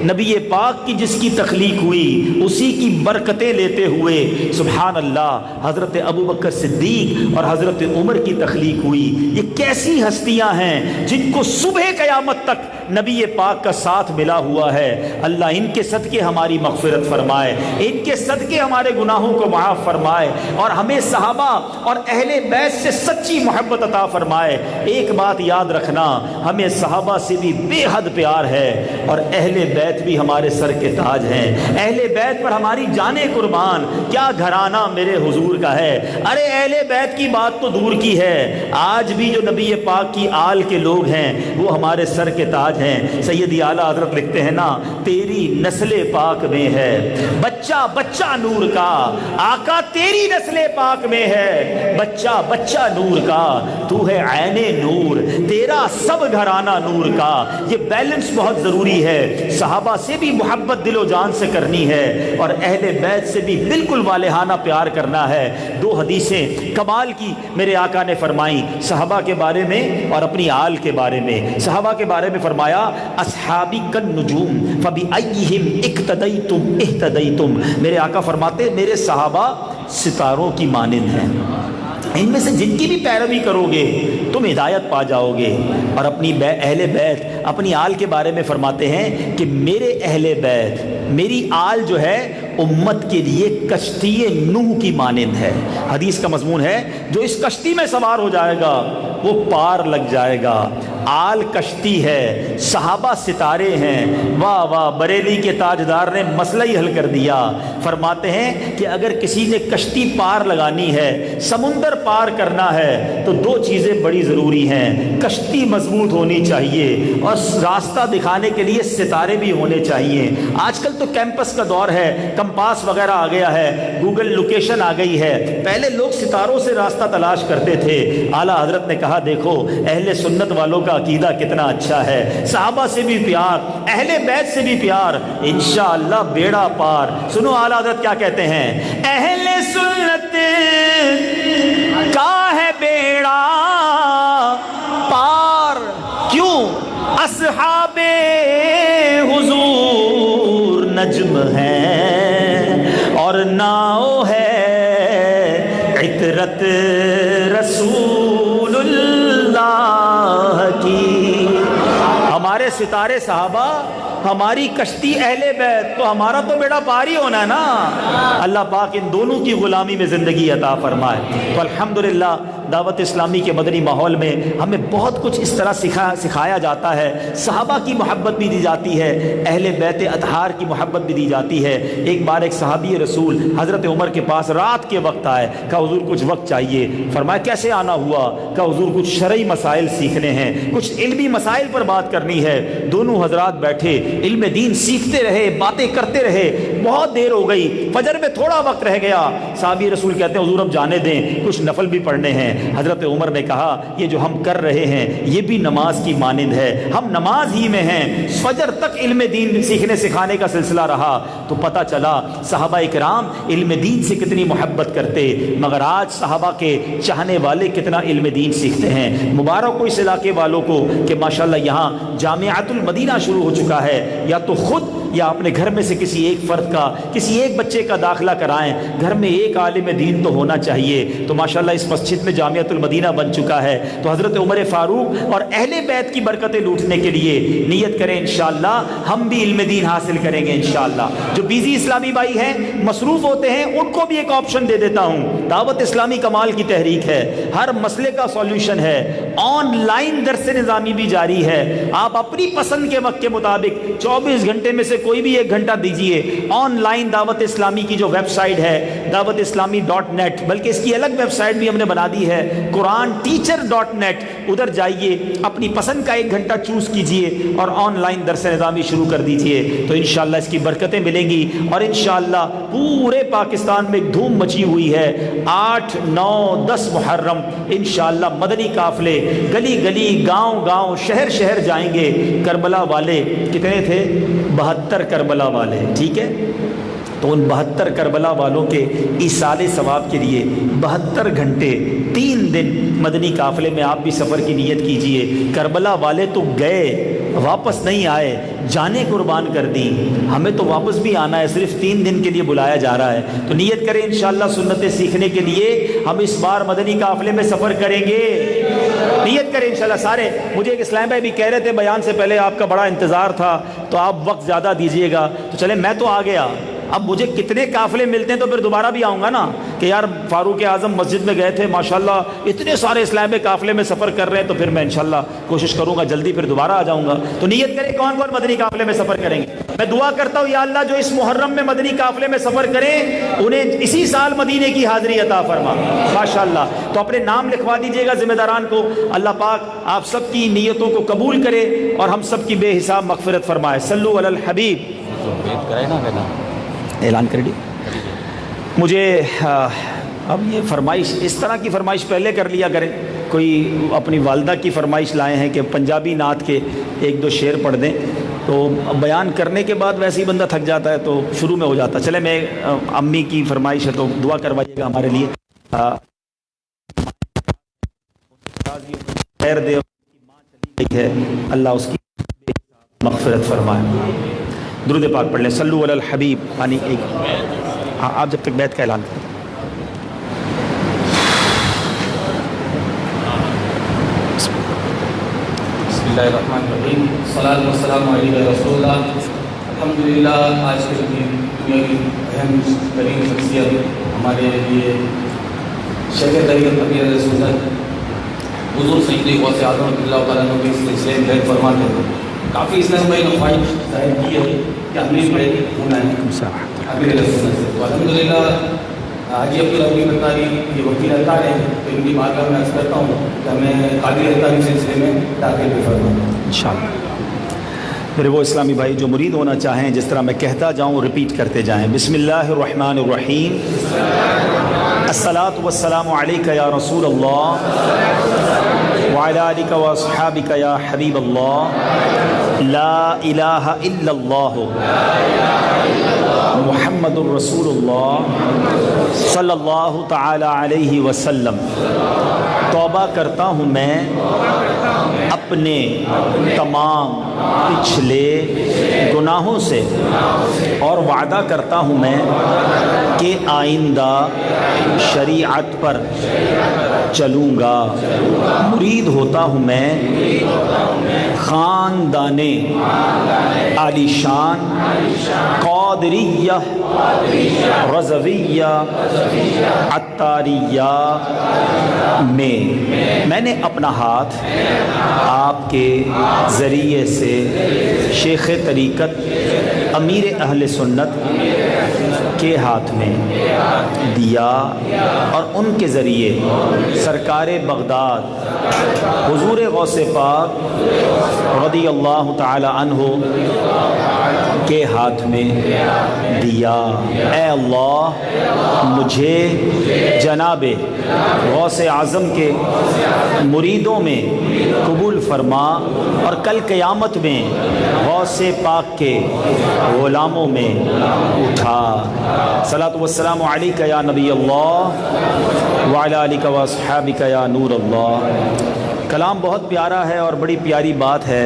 A: نبی پاک کی جس کی تخلیق ہوئی اسی کی برکتیں لیتے ہوئے سبحان اللہ حضرت ابوبکر صدیق اور حضرت عمر کی تخلیق ہوئی۔ یہ کیسی ہستیاں ہیں جن کو صبح قیامت تک نبی پاک کا ساتھ ملا ہوا ہے۔ اللہ ان کے صدقے ہماری مغفرت فرمائے، ان کے صدقے ہمارے گناہوں کو معاف فرمائے اور ہمیں صحابہ اور اہل بیت سے سچی محبت عطا فرمائے۔ ایک بات یاد رکھنا، ہمیں صحابہ سے بھی بے حد پیار ہے اور اہل بیت بھی ہمارے سر کے تاج ہیں، اہل بیت پر ہماری جانیں قربان۔ کیا گھرانہ میرے حضور کا ہے، ارے اہل بیت کی بات تو دور کی ہے، آج بھی جو نبی پاک کی آل کے لوگ ہیں وہ ہمارے سر کے تاج ہیں۔ سیدی اعلیٰ حضرت لکھتے ہیں نا، تیری نسل پاک میں ہے بچہ بچہ نور کا، آقا تیری نسل پاک میں ہے بچہ بچہ نور کا، تو ہے عین نور، تیرا سب گھرانہ نور کا۔ یہ بیلنس بہت ضروری ہے، صحابہ سے بھی محبت دل و جان سے کرنی ہے اور اہل بیت سے بھی بالکل والہانہ پیار کرنا ہے۔ دو حدیثیں کمال کی میرے آقا نے فرمائیں صحابہ کے بارے میں اور اپنی آل کے بارے میں۔ صحابہ کے بارے میں فرمایا اصحابی کالنجوم فبأیہم اقتدیتم اہتدیتم، میرے آقا فرماتے میرے صحابہ ستاروں کی مانند ہیں، ان میں سے جن کی بھی پیروی کرو گے تم ہدایت پا جاؤ گے۔ اور اپنی اہل بیت اپنی آل کے بارے میں فرماتے ہیں کہ میرے اہل بیت میری آل جو ہے امت کے لیے کشتی نوح کی مانند ہے۔ حدیث کا مضمون ہے جو اس کشتی میں سوار ہو جائے گا وہ پار لگ جائے گا۔ آل کشتی ہے، صحابہ ستارے ہیں۔ واہ واہ، بریلی کے تاجدار نے مسئلہ ہی حل کر دیا۔ فرماتے ہیں کہ اگر کسی نے کشتی پار لگانی ہے، سمندر پار کرنا ہے تو دو چیزیں بڑی ضروری ہیں، کشتی مضبوط ہونی چاہیے اور راستہ دکھانے کے لیے ستارے بھی ہونے چاہیے۔ آج کل تو کیمپس کا دور ہے، کمپاس وغیرہ آ گیا ہے، گوگل لوکیشن آ گئی ہے، پہلے لوگ ستاروں سے راستہ تلاش کرتے تھے۔ اعلیٰ حضرت نے کہا دیکھو اہل سنت والوں کا عقیدہ کتنا اچھا ہے، صحابہ سے بھی پیار، اہل بیت سے بھی پیار، انشاءاللہ بیڑا پار۔ سنو اعلیٰ حضرت کیا کہتے ہیں، اہل سنت کا ہے بیڑا پار، کیوں؟ اصحاب حضور نجم ہیں اور ناؤ ہے عطرت رسول اللہ کی۔ ہمارے ستارے صحابہ، ہماری کشتی اہل بیت، تو ہمارا تو بیڑا پار ہی ہونا ہے نا۔ اللہ پاک ان دونوں کی غلامی میں زندگی عطا فرمائے۔ تو الحمدللہ دعوت اسلامی کے مدنی ماحول میں ہمیں بہت کچھ اس طرح سکھایا جاتا ہے، صحابہ کی محبت بھی دی جاتی ہے، اہل بیت اطہار کی محبت بھی دی جاتی ہے۔ ایک بار ایک صحابی رسول حضرت عمر کے پاس رات کے وقت آئے، کہا حضور کچھ وقت چاہیے۔ فرمایا کیسے آنا ہوا؟ کہا حضور کچھ شرعی مسائل سیکھنے ہیں، کچھ علمی مسائل پر بات کرنی ہے۔ دونوں حضرات بیٹھے علم دین سیکھتے رہے، باتیں کرتے رہے، بہت دیر ہو گئی، فجر میں تھوڑا وقت رہ گیا۔ صحابی رسول کہتے ہیں حضور اب جانے دیں، کچھ نفل بھی پڑھنے ہیں۔ حضرت عمر نے کہا یہ جو ہم کر رہے ہیں یہ بھی نماز کی مانند ہے، ہم نماز ہی میں ہیں۔ فجر تک علم دین سیکھنے سکھانے کا سلسلہ رہا تو پتہ چلا صحابہ اکرام علم دین سے کتنی محبت کرتے، مگر آج صحابہ کے چاہنے والے کتنا علم دین سیکھتے ہیں۔ مبارک ہو اس علاقے والوں کو کہ ماشاءاللہ یہاں جامعۃ المدینہ شروع ہو چکا ہے، یا تو خود یا اپنے گھر میں سے کسی ایک فرد کا، کسی ایک بچے کا داخلہ کرائیں، گھر میں ایک عالم دین تو ہونا چاہیے۔ تو ماشاءاللہ اس مسجد میں جامعۃ المدینہ بن چکا ہے، تو حضرت عمر فاروق اور اہل بیت کی برکتیں لوٹنے کے لیے نیت کریں، انشاءاللہ ہم بھی علم دین حاصل کریں گے انشاءاللہ۔ جو بیزی اسلامی بھائی ہیں، مصروف ہوتے ہیں، ان کو بھی ایک آپشن دے دیتا ہوں، دعوت اسلامی کمال کی تحریک ہے، ہر مسئلے کا سولوشن ہے، آن لائن درس نظامی بھی جاری ہے، آپ اپنی پسند کے وقت کے مطابق 24 گھنٹے میں سے کوئی بھی 1 گھنٹہ دیجئے، آن لائن دعوت اسلامی کی جو ویب سائٹ ہے دعوت اسلامی .net، بلکہ اس کی الگ ویب سائٹ بھی ہم نے بنا دی ہے قرآن ٹیچر .net، ادھر جائیے، اپنی پسند کا 1 گھنٹہ چوز کیجئے اور آن لائن درس نظامی شروع کر دیجئے، تو انشاءاللہ اس کی برکتیں ملیں گی، اور انشاءاللہ پورے پاکستان میں ایک دھوم مچی ہوئی ہے۔ 8، 9، 10 محرم انشاءاللہ مدنی قافلے گلی گلی، گاؤں گاؤں، شہر شہر جائیں گے۔ کربلا والے کتنے تھے؟ 72 کربلا والے، ٹھیک ہے؟ تو ان 72 کربلا والوں کے ایصال ثواب کے لیے 72 گھنٹے 3 دن مدنی قافلے میں آپ بھی سفر کی نیت کیجئے۔ کربلا والے تو گئے، واپس نہیں آئے، جانیں قربان کر دی، ہمیں تو واپس بھی آنا ہے، صرف 3 دن کے لیے بلایا جا رہا ہے۔ تو نیت کریں انشاءاللہ سنتیں سیکھنے کے لیے ہم اس بار مدنی قافلے میں سفر کریں گے، نیت کریں انشاءاللہ سارے۔ مجھے ایک اسلام بھائی بھی کہہ رہے تھے بیان سے پہلے آپ کا بڑا انتظار تھا تو آپ وقت زیادہ دیجئے گا، تو چلیں میں تو آ گیا، اب مجھے کتنے قافلے ملتے ہیں تو پھر دوبارہ بھی آؤں گا نا، کہ یار فاروق اعظم مسجد میں گئے تھے، ماشاءاللہ اتنے سارے اسلام قافلے میں سفر کر رہے ہیں، تو پھر میں انشاءاللہ کوشش کروں گا جلدی پھر دوبارہ آ جاؤں گا۔ تو نیت کریں کون کون مدنی قافلے میں سفر کریں گے۔ میں دعا کرتا ہوں یا اللہ جو اس محرم میں مدنی قافلے میں سفر کریں انہیں اسی سال مدینے کی حاضری عطا فرما ماشاءاللہ۔ تو اپنے نام لکھوا دیجئے گا ذمہ داران کو، اللہ پاک آپ سب کی نیتوں کو قبول کرے اور ہم سب کی بے حساب مغفرت فرمائے۔ صلو علی الحبیب۔ اعلان کر دی مجھے اب یہ فرمائش، اس طرح کی فرمائش پہلے کر لیا کریں، کوئی اپنی والدہ کی فرمائش لائے ہیں کہ پنجابی نعت کے 1-2 شعر پڑھ دیں، تو بیان کرنے کے بعد ویسے ہی بندہ تھک جاتا ہے تو شروع میں ہو جاتا ہے۔ چلے میں امی کی فرمائش ہے تو دعا کروائیے گا ہمارے لیے، خیر دے، ماں چلی گئی ہے، اللہ اس کی مغفرت فرمائے۔ درود پاک پڑھ لیں، صلو علی الحبیب۔ پانی ایک، ہاں آپ جب تک بیعت کا اعلان کریں۔
B: بسم اللہ الرحمن الرحیم، صلاۃ والسلام علی رسول اللہ۔ الحمدللہ آج کے دنیا کی اہم ترین شخصیت ہمارے لیے شیخ طریقت امیر سنت حضور سید غوث اعظم رضی اللہ تعالیٰ عنہ کے سلسلے میں بیعت فرماتے ہیں۔ کافی اسلام بھائی نے خواہش ظاہر کی ہے کہ امیر بھائی ہونا ہے امیر سنت سے، تو الحمدللہ حاجی عبدالعظیم اتاری یہ وکیل اتار ہیں، تو ان کی بارگاہ میں عرض کرتا ہوں کہ ہمیں قادری اتاری سلسلے میں داخل بھی فرمائیں انشاءاللہ۔
A: میرے وہ اسلامی بھائی جو مرید ہونا چاہیں، جس طرح میں کہتا جاؤں رپیٹ کرتے جائیں۔ بسم اللہ الرحمن الرحیم، الصلاۃ والسلام علیک یا رسول اللہ وعلی آلک واصحابک یا حبیب اللہ، لا الہ الا اللہ محمد الرسول اللہ صلی اللہ تعالی علیہ وسلم۔ توبہ کرتا ہوں میں اپنے تمام پچھلے گناہوں سے، اور وعدہ کرتا ہوں میں کہ آئندہ شریعت پر چلوں گا۔ مرید ہوتا ہوں میں خاندان عالی شان قادریہ رضویہ عطاریہ میں نے اپنا ہاتھ آپ کے ذریعے سے شیخ طریقت امیر اہل سنت کے ہاتھ میں دیا، اور ان کے ذریعے سرکار بغداد حضور غوث پاک رضی اللہ تعالی عنہ کے ہاتھ میں دیا۔ اے اللہ مجھے جناب غوث اعظم کے مریدوں میں قبول فرما، اور کل قیامت میں غوث پاک کے غلاموں میں اٹھا۔ صلاۃ والسلام علیک یا نبی اللہ وعلی آلک واصحابک یا نور اللہ۔ کلام بہت پیارا ہے اور بڑی پیاری بات ہے،